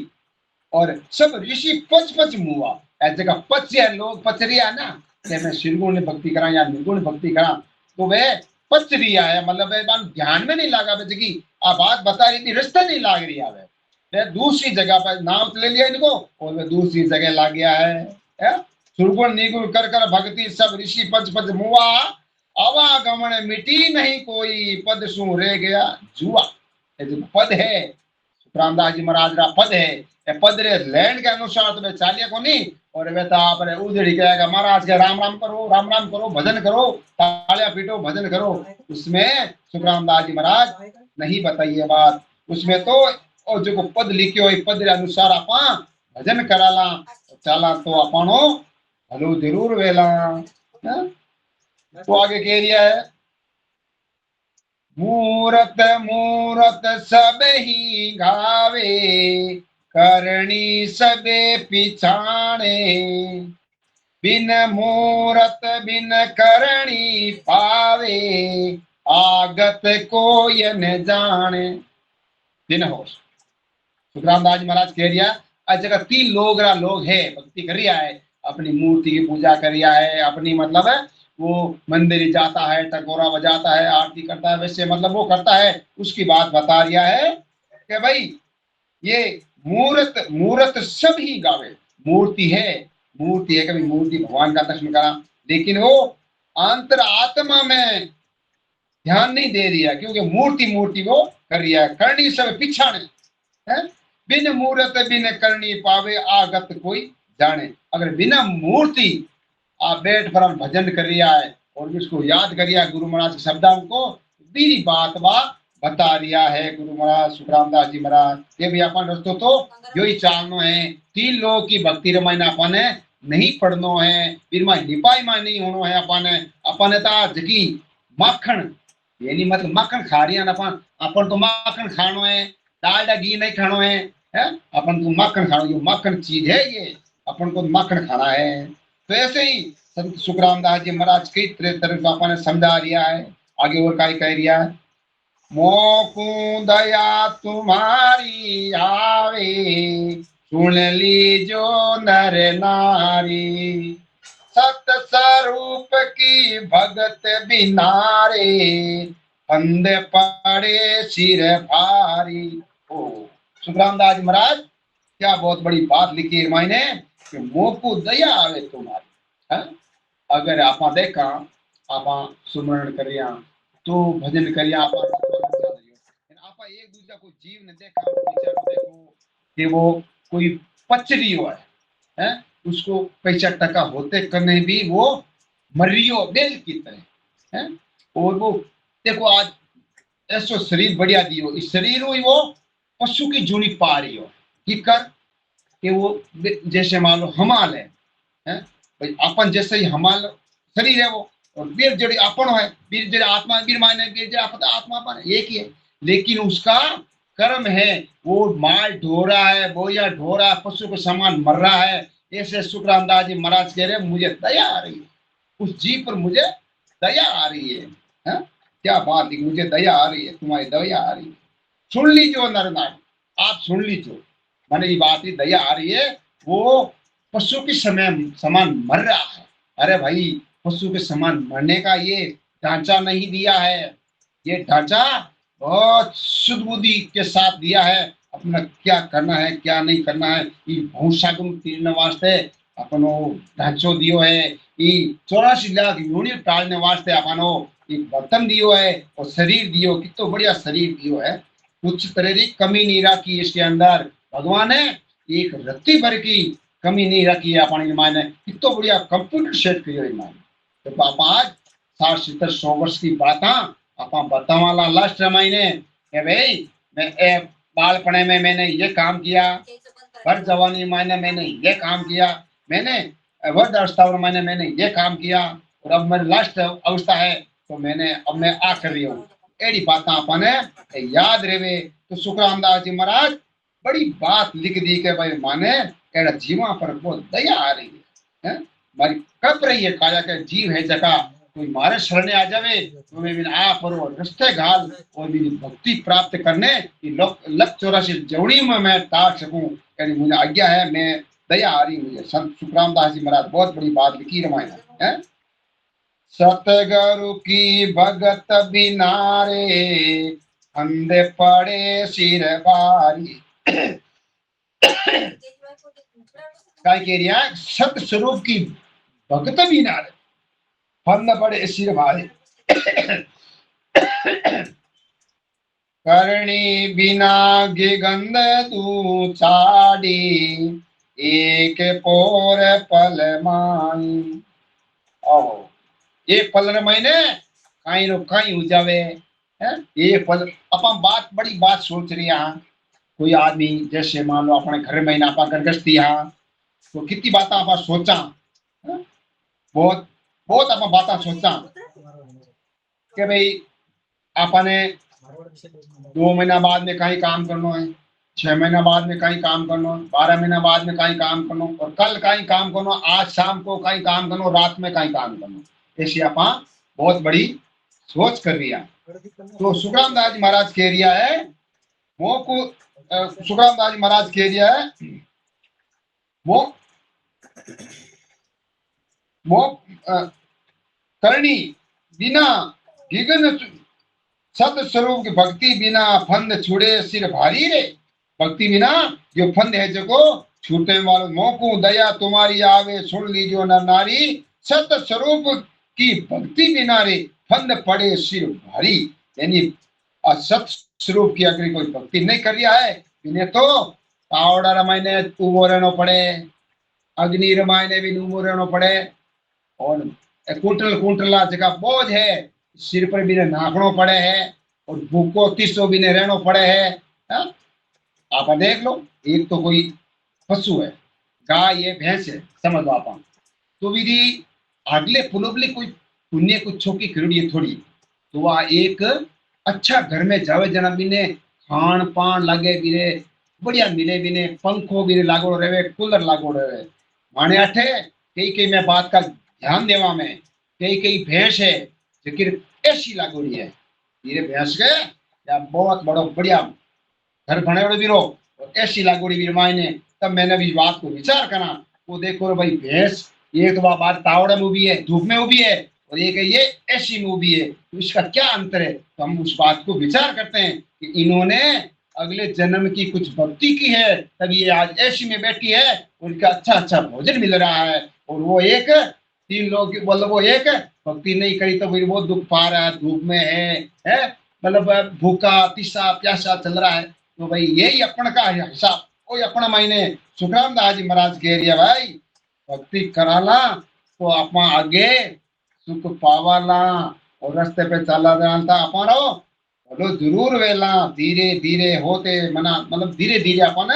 और सब ऋषि पच पच मुआ जगह पच है लोग पच रिया ना कि मैं शिरगुण ने भक्ति करा या निर्गुण भक्ति करा तो वे पच रिया है मतलब ध्यान में नहीं लगा जगी आ बात बता रही थी रिश्ता नहीं लाग रही है दूसरी जगह पर नाम ले लिया इनको और वे दूसरी जगह ला गया है सुरगुण निगुण कर कर भक्ति सब ऋषि पच पच मुआ आवागमन मिटी नहीं कोई पद सु रह गया जुआ। ये जो पद है सुखरामदास जी महाराज का पद है ये पद रे लैंड के अनुसार तो चालिया को नहीं और वे तो आप उजड़ी कहेगा महाराज के राम राम करो भजन करो तालियां पीटो भजन करो उसमें सुखरामदास जी महाराज नहीं बताइए बात उसमें तो और जो पद लिखे हो पद रे अनुसार आपा भजन कराला चाला तो अपनो भलो जरूर वेला। तो आगे कह रिया है मूरत मूरत सब ही गावे करणी सबे पिछाणे बिन मूरत बिन करणी पावे आगत कोय न जाने। दिन होश सुखराम दास महाराज कह रिया आज जगह 3 लोग है भक्ति कर रिया है अपनी मूर्ति की पूजा कर रिया है अपनी मतलब है वो मंदिर जाता है टकोरा बजाता है आरती करता है वैसे मतलब वो करता है उसकी बात बता रिया है कि भाई ये मूर्त सब ही गावे मूर्ति है कभी मूर्ति भगवान का दर्शन करा लेकिन वो अंतर आत्मा में ध्यान नहीं दे रही है क्योंकि मूर्ति वो कर रही है करनी सब पिछाने है बिन मूर्त बिन करनी पावे आगत कोई जाने। अगर बिना मूर्ति आप बैठ पर हम भजन कर रिया है और उसको याद कर रिया गुरु महाराज के शब्दों को बीरी बात बता रिया है गुरु महाराज सुखराम दास जी महाराज ये भी अपन रस्तो तो यो ही चालनो है 3 लोग की भक्ति रमायण अपन नहीं पढ़नो है फिर निपाई में नहीं होनो है अपन जगी माखन ये नहीं मतलब माखन खा रही है अपन तो माखन खानो है डालडा घी नहीं खानो है अपन को माखन खानो ये माखन चीज है ये अपन को माखन खाना है। तो ऐसे ही संत सुखराम दास जी महाराज कई तरह का अपन समझा रिया है आगे और कह रिया है मोकू दया तुम्हारी आवे सुन लीजो नर नारी सत स्वरूप की भगत बिनारे फंद पड़े सिर भारी। ओ सुखराम दास महाराज क्या बहुत बड़ी बात लिखी है मैंने कि मोकू दया आवे तुम्हारी अगर आप देखा आप सुमरण करिया तो भजन करिया आप एक दूसरा को जीव ने देखा देखो कि वो कोई पचरी हो है उसको पैसा टका होते करने भी वो मरियो बेल की तरह है और वो देखो आज ऐसो शरीर बढ़िया दियो इस शरीर हुई वो पशु की जूनी पा रही हो कि कर कि वो जैसे मान लो हमाल है भाई अपन जैसे ही हमाल शरीर है वो और वीर जड़ी अपन है वीर जड़ी आत्मा वीर माने वीर जड़ी आत्मा अपन एक ही है लेकिन उसका कर्म है वो माल ढो रहा है बोया ढो रहा है पशु के समान मर रहा है। ऐसे सुखराम दास जी महाराज कह रहे मुझे दया आ रही है उस जीव पर मुझे दया आ रही है क्या बात है मुझे दया आ रही है तुम्हारी दया आ रही है सुन लीजिए नर नारी आप सुन लीजिए मैंने ये बात ही दया आ रही है वो पशु के समान मर रहा है। अरे भाई पशु के समान मरने का ये ढांचा नहीं दिया है ये ढांचा बहुत शुद्ध बुद्धि के साथ दिया है अपना क्या करना है क्या नहीं करना है ये भूषागुण तीरने वास्ते अपनो ढांचो दियो है ये 84 लाख योनि टालने वास्ते अपनो एक बर्तन दियो है और शरीर दियो कितना बढ़िया शरीर दियो है कुछ तरह की कमी नहीं रखी इसके अंदर भगवान ने एक रत्ती भर की कमी नहीं रखी है अपने मायने कितना बढ़िया कंप्यूटर सेट किया मायने तो पापा आज 60 100 वर्ष की बात आपा बतावाला लास्ट महीने कि भाई मैं बालपने में मैंने ये काम किया, भर जवानी मैंने ये काम किया, मैंने वृद्ध अवस्था में मैंने ये काम किया, और अब मेरी लास्ट अवस्था है तो मैंने अब मैं आ कर रही हूँ। एड़ी बात अपने याद रहे तो सुखराम दास जी महाराज बड़ी बात लिख दी के भाई माने एड़ा जीवा पर बहुत दया आ रही है, मारी कप रही है काया के जीव है जगह कोई मारे शरणे आ जावे तो मैं बिन आ परो रस्ते घाल और मेरी भक्ति प्राप्त करने की लक 84 जवड़ी में मैं तार सकूं, यानी मुझे आज्ञा है, मैं दया आ रही मुझे। संत सुखराम दास जी महाराज बहुत बड़ी बात लिखी रामायण है। सतगुरु की भगत बिनारे अंधे पड़े सिर भारी काय कह रहा है, सत स्वरूप की भगत बिनारे फंद पड़े सिर भारी करणी बिना गिगंध तू चाड़ी एक पोर पल माई। ओहो एक पल महीने कहीं रो कहीं हो जावे है, ये पल अपन बात बड़ी बात सोच रही है। कोई आदमी जैसे मान लो अपने घर में आप गृहस्थी तो कितनी बात आप सोचा है? बहुत बहुत आप बात सोचा कि भाई आपने 2 महीना बाद में कहीं काम करना है, 6 महीना बाद में कहीं काम करना, 12 महीना बाद में कहीं काम करना, और कल कहीं काम करना, आज शाम को कहीं काम करना, रात में कहीं काम करना। ऐसी आप बहुत बड़ी सोच कर रही है। तो सुखराम दास जी महाराज कह रिया है वो को सुखराम दास जी महाराज कह रिया है वो करनी बिना गिगन सत स्वरूप की भक्ति बिना फंद छुड़े सिर भारी रे। भक्ति बिना जो फंद है जको छूटे वालों मोकू दया तुम्हारी आवे सुन लीजियो नर नारी। सत स्वरूप की भक्ति बिना रे फंद पड़े सिर भारी, यानी सत स्वरूप की अगर कोई भक्ति नहीं कर रहा है इन्हें तो पावड़ा रमायने उबो रहना पड़े, अग्नि रमायने भी उबो रहना पड़े, और कुंटल कुंटला जगह बोझ है सिर पर भी नाखड़ो पड़े है, और भूखो तीसो भी रहनो पड़े है। आप देख लो एक तो कोई पशु है, गाय है, भैंस है, समझ लो आप तो विधि अगले पुलबले कोई पुण्य कुछ छोकी खरीदी है थोड़ी तो वह एक अच्छा घर में जावे जना बिने खान पान लगे बिने बढ़िया मिले बिने पंखो भी लागो रहे, कूलर लागो रहे माने अठे कई कई मैं बात का ध्यान देवा में कई कई भैंस है जिक्र ऐसी लागोड़ी है ये भैंस के या बहुत बड़ो बढ़िया घर बने भी रो और ऐसी लागोड़ी भी मायने। तब मैंने भी बात को विचार करा वो देखो भाई भैंस एक तो बार तावड़े में भी है, धूप में भी है, और एक ये ऐसी में भी है, तो इसका क्या अंतर है। तो हम उस बात को विचार करते हैं कि इन्होंने अगले जन्म की कुछ भक्ति की है तब ये आज ऐसी में बैठी है, उनका अच्छा अच्छा भोजन मिल रहा है, और वो एक 3 लोग मतलब वो एक भक्ति नहीं करी तो वो दुख पा रहा है, धूप में है मतलब भूखा तीसा प्यासा चल रहा है। तो भाई यही अपन का हिसाब कोई अपना मायने सुखराम दास जी महाराज कह रही है भाई भक्ति कराला तो आप आगे सुख पावाला, और रास्ते पे चला जानता अपनो बोलो जरूर वेला धीरे धीरे होते मना मतलब धीरे धीरे अपन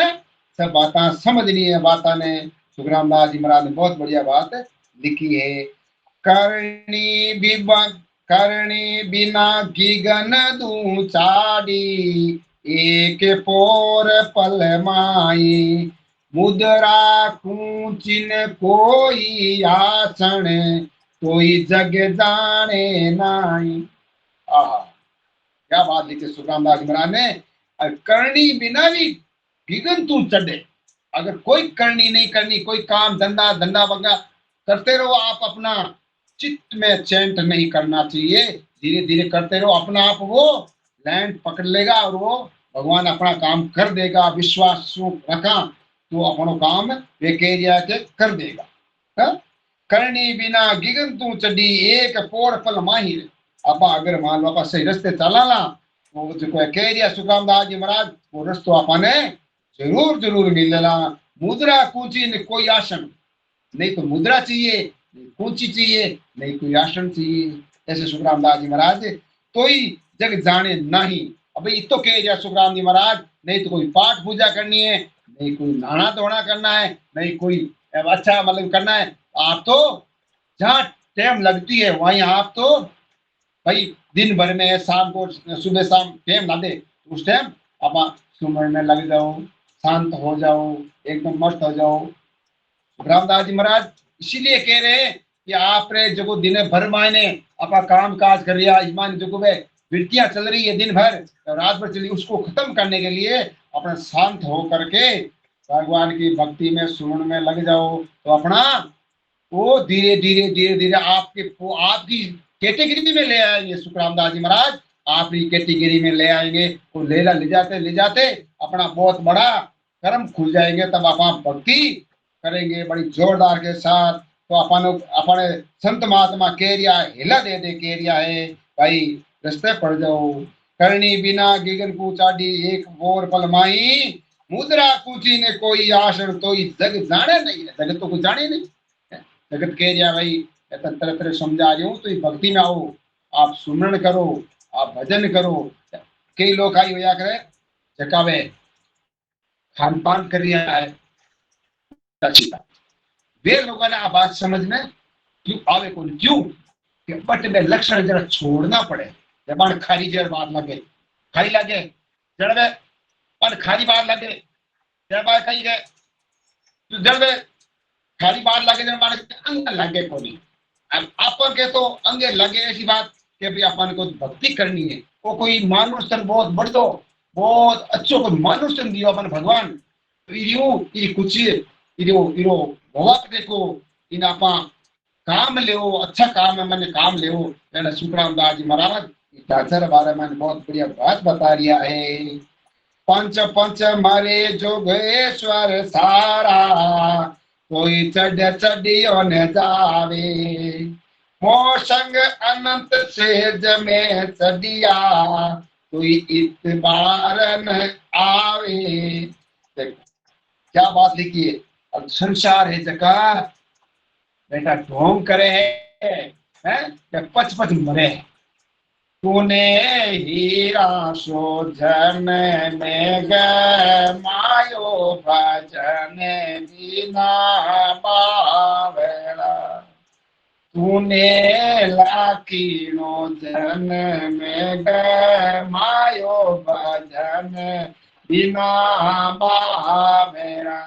सब बातें समझनी है। बातें ने सुखराम दास जी महाराज ने बहुत बढ़िया बात लिखी है। करणी बिना गिगन दू चाड़ी एक पोर पल माई मुद्रा कूचिन कोई आसन कोई जग जाने नाई। क्या बात लिखी सुखराम दास महाराज ने, करनी बिना भी गिगन तू चढ़े, अगर कोई करनी नहीं करनी कोई काम धंधा धंधा वगैरह करते रहो आप अपना चित्त में चैंट नहीं करना चाहिए, धीरे धीरे करते रहो अपना आप वो लैंड पकड़ लेगा और वो भगवान अपना काम कर देगा। विश्वास रखा तो अपनो काम वे के कर देगा। हा? करनी बिना गिगन तू चढ़ी एक पोर पल माहिर। आप अगर मान लो आप सही रस्ते चला ला वो जो कह दिया सुखराम दास जी महाराज वो रस्तो अपने जरूर जरूर मिलेला। मुद्रा कूची ने कोई आसन नहीं तो मुद्रा चाहिए, नहीं कूची चाहिए, नहीं कोई आसन चाहिए, ऐसे सुखराम दास जी महाराज तो ही जग जाने नहीं। अब इतो कह दिया सुखराम जी महाराज, नहीं तो कोई पाठ पूजा करनी है, नहीं कोई नहाना धोना करना है, नहीं कोई अच्छा मतलब करना है। आप तो जहाँ टाइम लगती है वहीं आप तो भाई दिन भर में शाम को सुबह शाम टाइम ना दे, उस टाइम आप सुमरन में लग जाओ, शांत हो जाओ, एकदम मस्त हो जाओ। रामदास जी महाराज इसीलिए कह रहे हैं कि आपने जो दिन भर मायने अपना काम काज कर लिया, ईमान जो वृत्तियां चल रही है दिन भर तो रात भर चली, उसको खत्म करने के लिए अपना शांत हो करके भगवान की भक्ति में सुमन में लग जाओ, तो अपना वो धीरे धीरे धीरे धीरे आपके वो आपकी कैटेगरी में ले आएंगे। सुखराम दास जी महाराज आपकी कैटेगरी में ले आएंगे, वो ले जाते अपना बहुत बड़ा कर्म खुल जाएंगे, तब आप भक्ति करेंगे बड़ी जोरदार के साथ। तो अपने संत महात्मा केरिया हिला दे केरिया है भाई, रस्ते पड़ जाओ। करनी बिना गिगन को चाडी एक बोर पल माई, मुद्रा पूछी ने कोई आसन तो जग जाने नहीं है, जगत तो कुछ जाने नहीं। जगत कह दिया भाई तरह तरह समझा रही हूँ, तो भक्ति में आओ, आप सुमरण करो, आप भजन करो। कई लोग आई होया करे जकावे खान पान कर रिया है, वे लोगों ने आ बात समझ में क्यों आवे को क्यों कि बट में लक्षण जरा छोड़ना पड़े। जबान खारी जर बात लगे खाई लगे जड़वे और खारी बात लगे जड़ बात कही गए तो जड़वे खाली बात लगे जब माने अंग लगे को नहीं। अब अपन के तो अंगे लगे ऐसी बात कि भाई अपन को भक्ति करनी है, वो कोई मानुष तन बहुत बढ़ दो बहुत अच्छो को मानुष तन दियो अपन भगवान, तो ये कुछ इरो भगवान देखो इन आपा काम ले अच्छा काम है मैंने काम ले मैंने सुखराम दास जी महाराज दासर बारे में बहुत बढ़िया बात बता रिया है। पंच पंच मारे जोगेश्वर सारा, कोई चढ़ चढ़ियो न जावे, मोह संग अनंत से जमे चढ़िया, कोई इतबार न आवे। क्या बात लिखी है, अब संसार है जका बेटा ढोंग करे है पच पच मरे। तूने हीरा शोधन में मायो भजन बिना बावड़ा, तूने लाखिनो जन में मायो भजन बिना बावड़ा।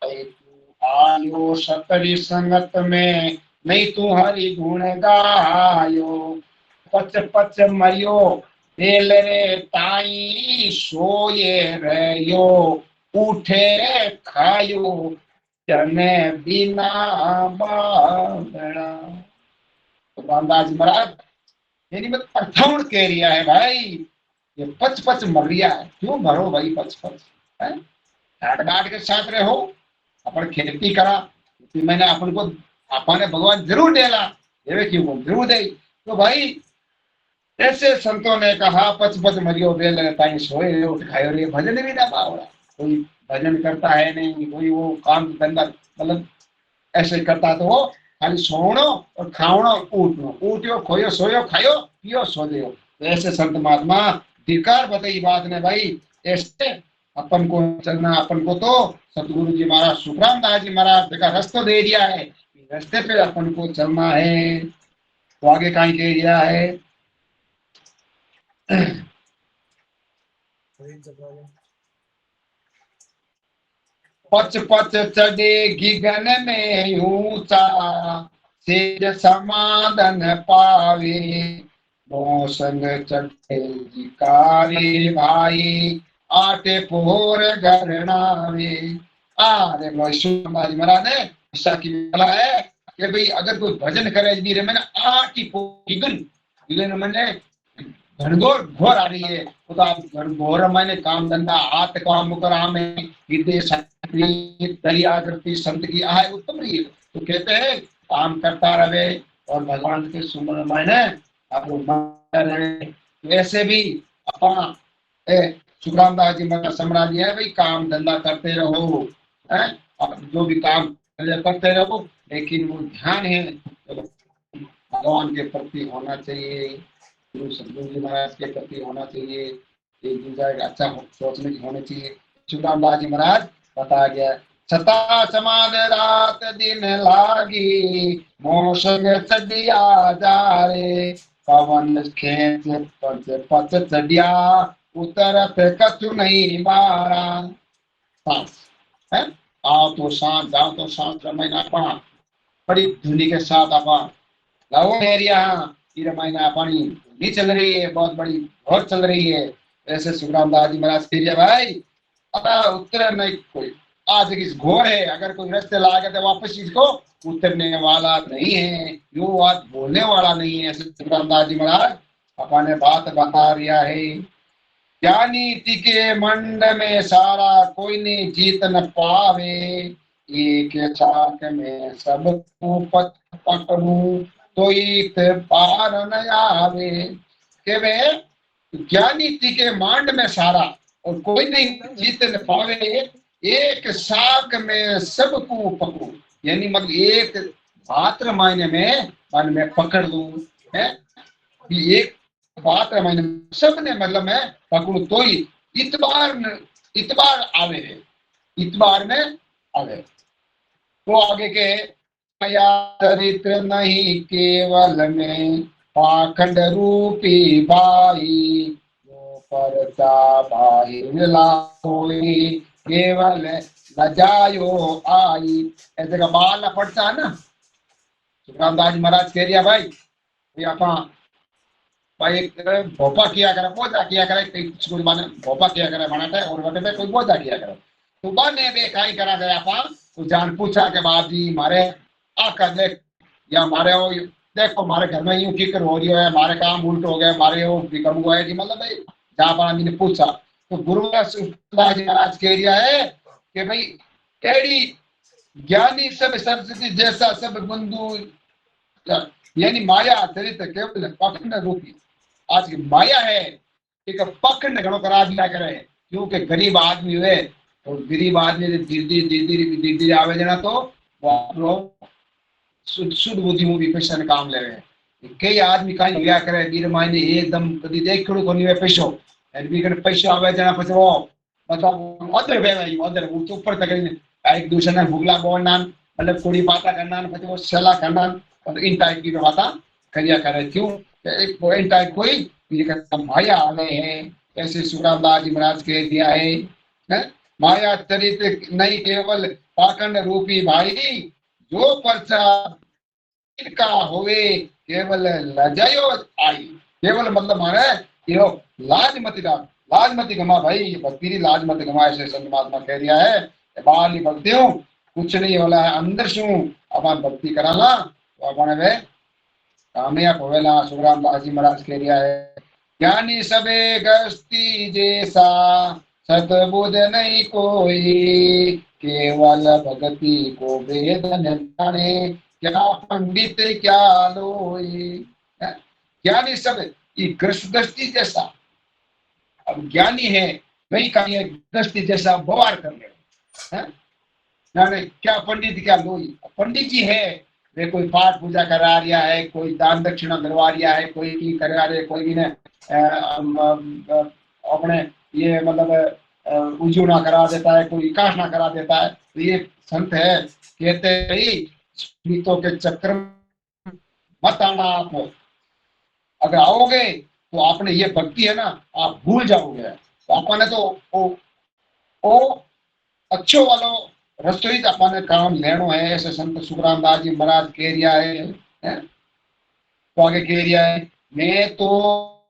तू आयो सतरी संगत में नहीं तू हरि गुण गायो, पच पच मरियो बेल रे ताई सोए रहो, उठे खायो जने बिना बावड़ा। तो रामदास जी महाराज मेरी मत अर्थावण कह रिया है भाई, ये पच पच मर रिया है, क्यों मरो भाई पच पच है, डाट के साथ रहो, अपन खेती करा, मैंने अपन को अपने भगवान जरूर देला, देवे क्यों को जरूर दे। तो भाई ऐसे संतों ने कहा पच पच मरियो बेल ताई सोए उठ खायो रे, भजन भी ना बावड़ा। कोई भजन करता है नहीं, कोई वो काम धंधा मतलब ऐसे करता, तो वो खाली सोनो और खावनो उठनो, उठियो खोयो सोयो खायो पियो सो दियो। तो ऐसे संत महात्मा धिकार बताई बात ने भाई, ऐसे अपन को चलना, अपन को तो सतगुरु जी महाराज सुखराम दास जी महाराज का रास्ता दे दिया है, रास्ते पे अपन को चलना है। तो आगे कहीं कह दिया है पच पच चढ़े गिगन में ऊंचा, सेज समाधन पावे, मौसंग चढ़े जिकारे भाई, आटे पोर गरणावे। अरे महाराज ने ऐसा की है कि भाई अगर कोई भजन करे भी रे मैंने आटी गिगन गिगन मैंने घनघोर घोर आ रही है, तो आप घनघोर मैंने काम धंधा हाथ काम करा में विदेश दरिया करती संत की आय उत्तम रही है। तो कहते हैं काम करता रहे और भगवान के सुमन मैंने आप वैसे भी अपना सुखराम दास जी मैंने समझा दिया है भाई काम धंधा करते रहो है, जो भी काम करते रहो, लेकिन वो ध्यान है भगवान के प्रति होना चाहिए, गुरु सदगुरु जी महाराज के प्रति होना चाहिए, एक दूसरे का अच्छा सोचने की होनी चाहिए। सुखरामदास जी महाराज बताया गया, छता समाद रात दिन लागी, मोसंग चढ़िया जा रे, पवन खेत पच पच चढ़िया, उतरत कछु नहीं बारा। सांस है, आओ तो सांस, जाओ तो सांस, रमैना पा बड़ी धुनी के साथ आपा लाओ एरिया ये रमायना पानी नहीं चल रही है, बहुत बड़ी बहुत चल रही है। ऐसे सुखराम दास जी महाराज कह दिया भाई उतर नहीं कोई, आज इस घोर है, अगर कोई रास्ते लागे तो वापस इसको उतरने वाला नहीं है, यो बात बोलने वाला नहीं है। ऐसे सुखराम दास जी महाराज अपने बात बता रिया है। ज्ञानी टिके मंड में सारा, कोई ने जीत न पावे, एक चाक में सब पकड़ू, तो इत पार न आवे। के वे ज्ञानी टिके मांड में सारा, और कोई नहीं जीत न पावे, एक साक में सबको पकड़ू, यानी मतलब एक पात्र मायने में मन में पकड़ लू है, एक बात है मैंने सबने मतलब मैं पकड़ू तो ही इतबार आवे है, इतबार में आवे। तो आगे के मया चरित्र नहीं केवल में, पाखंड रूपी भाई, जो परचा बाहिर लाओई, केवल लजायो आई। ऐसे का बाल पड़ता है ना, सुखराम दास महाराज कह दिया भाई आपा भाई भोपा किया करे, बोझा किया करे, कई कुछ माने भोपा किया करे बनाते और वटे पे कोई बोझा किया करे, तो बने बे काई करा गया पा, तो जान पूछा के बाद जी मारे आका देख या मारे हो देखो मारे घर में यूं फिक्र हो रही है, मारे काम उल्ट हो गए, मारे वो बिकम हुआ है जी, मतलब भाई जहाँ पर आदमी ने पूछा तो गुरु महाराज कह दिया है कि भाई एड़ी ज्ञानी सब सरस्वती जैसा सब बंधु, यानी माया चरित्र केवल पखंड रूपी, आज की माया है एक पखंड घणो करा दिया करे, क्योंकि गरीब आदमी हुए और गरीब आदमी धीरे धीरे आवे जना तो वो शुद्ध बुद्धि में भी पैसा ने काम ले रहे। कई आदमी कहीं लिया करे बीर मायने एकदम कभी देख खड़ो कोनी वे पैसो एंड भी कर पैसा आवे जना પછી वो मतलब अदर वेवाई अदर ऊपर तक एक दूसरे ने भुगला बोलना मतलब थोड़ी बातें करना પછી वो सलाह करना और इन टाइप की बातें करिया करे, क्यों एक पॉइंट टाइप कोई ये का माया आ गए हैं। ऐसे सुखरामदास जी महाराज कह दिया है माया चरित्र नहीं केवल पाखंड रूपी भाई, जो परचा का होवे केवल लजायो आई, केवल मतलब माने यो लाज मत गमा भाई, ये भक्ति लाज मत गमा, ऐसे संत महात्मा कह दिया है बाहर नहीं भक्ति हूँ कुछ नहीं होला है, अंदर शू अपन भक्ति कराला तो अपन वे कामयाब होवेला। सुखराम दास जी महाराज कह दिया है ज्ञानी सबे गस्ती जैसा, सतबुद्ध नहीं कोई, केवल भक्ति को वेद न जाने, क्या पंडित क्या लोई। ज्ञानी सब ये दृष्टि जैसा, अब ज्ञानी है वही का ये दृष्टि जैसा व्यवहार कर रहे हैं, क्या पंडित क्या लोई। पंडित जी है वे कोई पाठ पूजा करा रिया है, कोई दान दक्षिणा करवा रिया है, कोई की करा रहे, कोई ने अपने ये मतलब उजूना करा देता है, कोई विकास ना करा देता है, तो ये संत है कहते ही गीतों के चक्कर मत आना आप, अगर आओगे तो आपने ये भक्ति है ना आप भूल जाओगे, तो आपने तो ओ अच्छो वालो रसोई अपने काम लेनो है। ऐसे संत सुखराम दास जी महाराज कह रिया है तो आगे कह रिया है मैं तो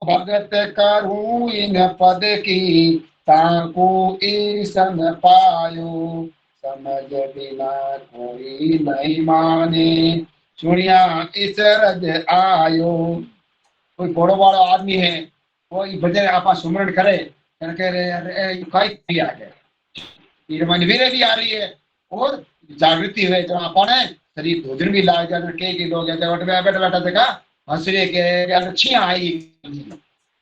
भगत करूं इन पद की, ताको ईसन पायो, समझ बिना कोई नहीं माने, सुनिया इचरज आयो। कोई घोड़ो वाला आदमी है कोई भजन आपा सुमरण करे कह रहे अरे काई आ गए मन वीरे भी आ रही है और जागृति हुए तो आपने शरीर भोजन भी लाग जाए के लोग बैठा बैठा देखा हंस रहे के अच्छी आई।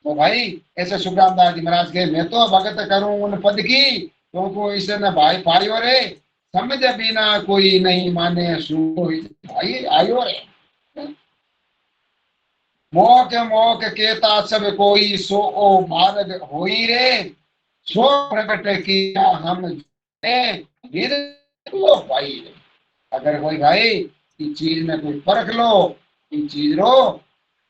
तो भाई ऐसे सुखराम दास जी महाराज के मैं तो भगत करूं उन पद की, तो को इसे न भाई पायो रे, समझ बिना कोई नहीं माने, भाई आयो रे मोक केता सब कोई सो ओ मार्ग होई रे सो प्रकट किया हम लो भाई। अगर कोई भाई इस चीज में कोई परख लो, इन चीज रो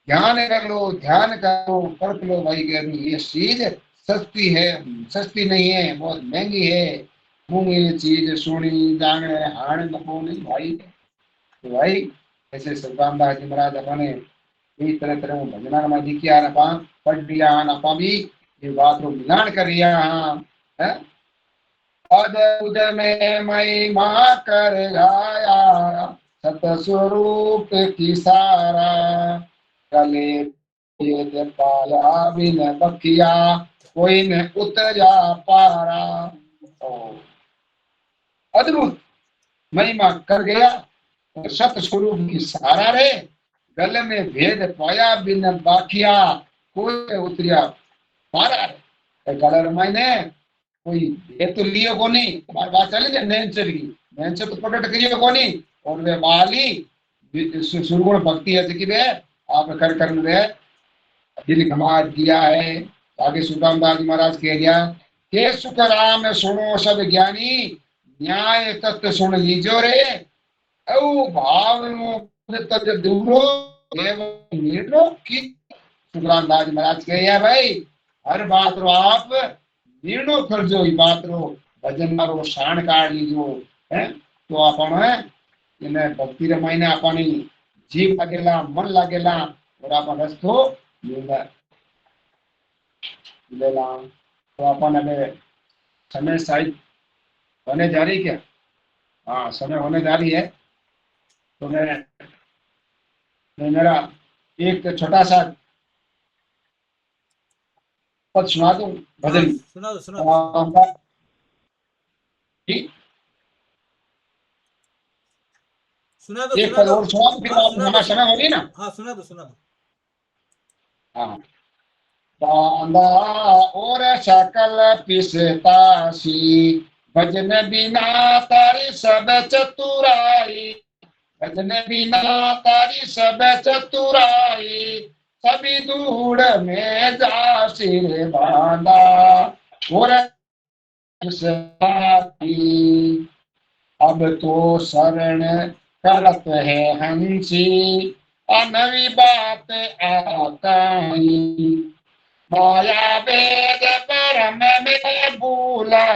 ध्यान कर लो, ध्यान करो, परख लो भाई कि ये चीज सस्ती है, सस्ती नहीं है, बहुत महंगी है। मुंह ये चीज सुनी जाने हाण नको नहीं भाई। तो भाई ऐसे सुल्तान दास जी महाराज अपने ये तरह तरह भजना में दिखिया अपा पढ़ लिया अपा भी ये बात रो मिलान कर रिया है। पद उद में महिमा कर गाया सत स्वरूप की सारा गले वेद पाया बिन बकिया कोई न उतरा पारा। ओ, अद्भुत महिमा कर गया सत स्वरूप की सहारा रे गले में भेद पाया बिन बाकिया कोई उतरिया पारा रे। गले मायने कोई ये तो लियो कोनी बार बात चले जाए नैनचर की नैनचर तो प्रकट करियो कोनी और वे बाली सुरगुण भक्ति है कि वे आप कर वे दिल कमार दिया है। आगे सुदाम दास महाराज कह दिया के सुख राम सुनो सब ज्ञानी न्याय तत्व सुन लीजो रे औ भाव तक दूरो देव नीरो की सुखराम दास महाराज कह दिया भाई हर बात रो आप निर्णय करजो ई बात रो भजन मारो शान काढ लीजो है। तो आपण है इने भक्ति रे महीने आपणी जीव लागेला मन लागेला और आपण रस्तो मिलेला। तो अपन अबे समय शायद होने जा रही क्या? हाँ समय होने जा रही है। तो मैं मेरा एक छोटा सा पद सुना दूं हाँ भजन सुना दो सुना दो सुना दो। ठीक सुना दो एक सुना पद दो। और सुना दूं फिर हाँ आप सुना दो हमारा समय हो रही ना। हाँ सुना दो सुना दो। हाँ बांधा और सकल पिसतासी भजन बिना तारी सब चतुराई भजन बिना तारी सब चतुराई सभी दूर में जा सिर बांधा और पिसतासी अब तो शरण करत है हंसी अनवी बात आकाई माया वेद परम में भूला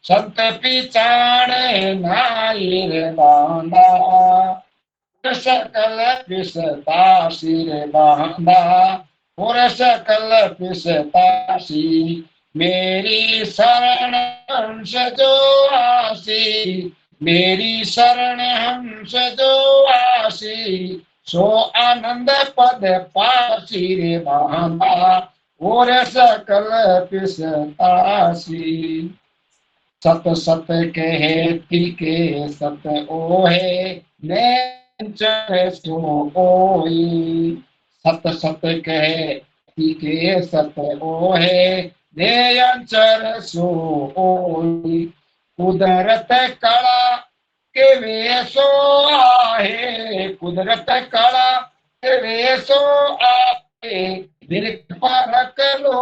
संत पिछाड़े नाइर बांधा सकल पिसता सिर बांधा और सकल पिसतासी मेरी शरण हंस जो आसी मेरी शरण हंस जो आसी सो आनंद पद पासी रे बांधा और सकल पिसतासी सत सत कहे तिके सत ओहे नैनचर सो ओई सत सत कहे तिके सत ओहे नैनचर सो ओई कुदरत कला के वेसो आहे कुदरत कला के वेसो आहे दिल परक लो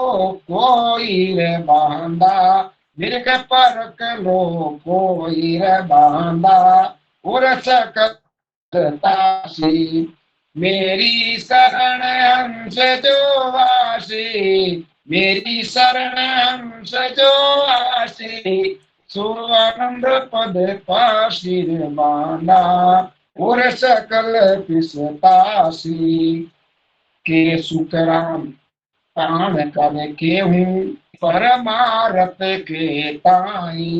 कोई रे बांधा मिर्ग परक लो कोई रे बांधा और सकतासी मेरी शरण हंस जो आसी मेरी शरण हंस जो आसी सो आनंद पद पासी रे बांधा और सकल पिसतासी के सुखराम प्राण कर के हूँ परमारथ के ताई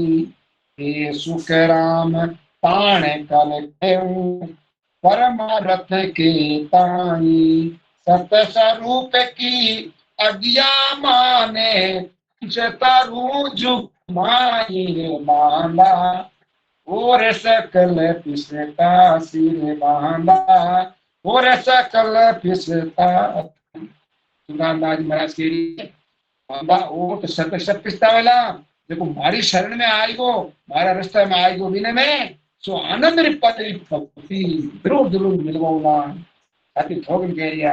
हे सुख राम प्राण कर के हूँ परमारथ के ताई सत स्वरूप की अज्ञा माने चतरु जुग माई बांधा और सकल पिसता सिर बांधा और सकल पिसता सुदानदास महाराज के लिए बाबा वो तो सत सत पिस्तावेला देखो मारी शरण में आएगो मारा रास्ता में आएगो बिना में सो आनंद रे पति भक्ति जरूर जरूर मिलवाऊंगा ताकि थोगन कह रिया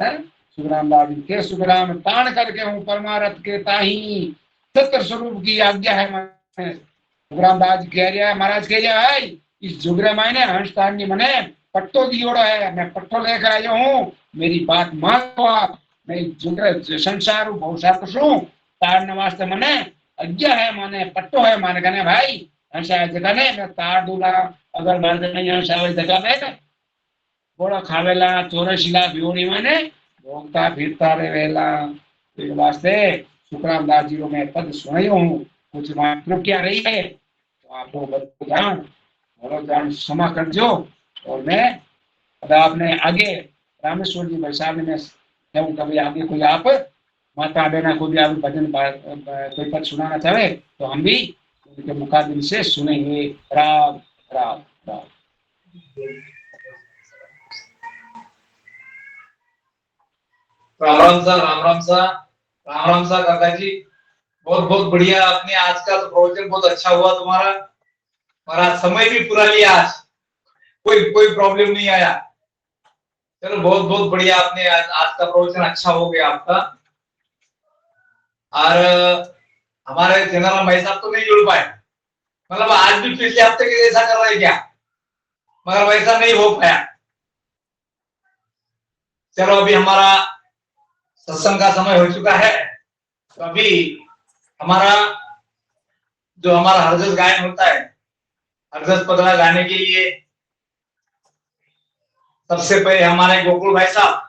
है सुखराम दास जी के सुखराम तान करके हूँ परमारथ के ताही सत्य स्वरूप की आज्ञा है मैंने सुखराम दास कह रहा है महाराज कह रहा है इस जुगरे मायने हंसतान जी मने पट्टो दियोड़ो है मैं पट्टो लेकर आयो हूँ मेरी बात मानो आप मैं जुगरे संसार बहुत सार कुछ तारने वास्ते मने आज्ञा है माने पट्टो है माने कहने भाई हंसा जगह ने मैं तार दूला अगर मर्द नहीं हंसा जगह में घोड़ा खावेला चौरसीला बियोड़ी माने भोगता फिरता रे वेला तो वास्ते सुखराम दास जी को मैं पद सुनायो हूँ कुछ वहां क्या रही है तो आपको बताऊं बोलो जान क्षमा कर दो और मैं अब आपने आगे रामेश्वर जी वैशाली में कहूँ कभी आगे कोई आप माता बहना को भी आप भजन कोई पद सुनाना चाहे तो हम भी उनके मुखादिन से सुनेंगे राम राम राम राम राम सा राम राम सा राम राम सा काका जी बहुत बहुत बढ़िया आपने आज का तो प्रवचन बहुत अच्छा हुआ तुम्हारा और आज समय भी पूरा लिया आज कोई कोई प्रॉब्लम नहीं आया चलो बहुत बहुत बढ़िया आपने आज का प्रवचन अच्छा हो गया आपका और हमारे जनरल भाई साहब तो नहीं जुड़ पाए मतलब आज भी पिछले हफ्ते के जैसा कर रहे क्या मगर वैसा नहीं हो पाया चलो अभी हमारा सत्संग का समय हो चुका है तो अभी हमारा जो हमारा हरजस गायन होता है हरजस पदरा गाने के लिए सबसे पहले हमारे गोकुल भाई साहब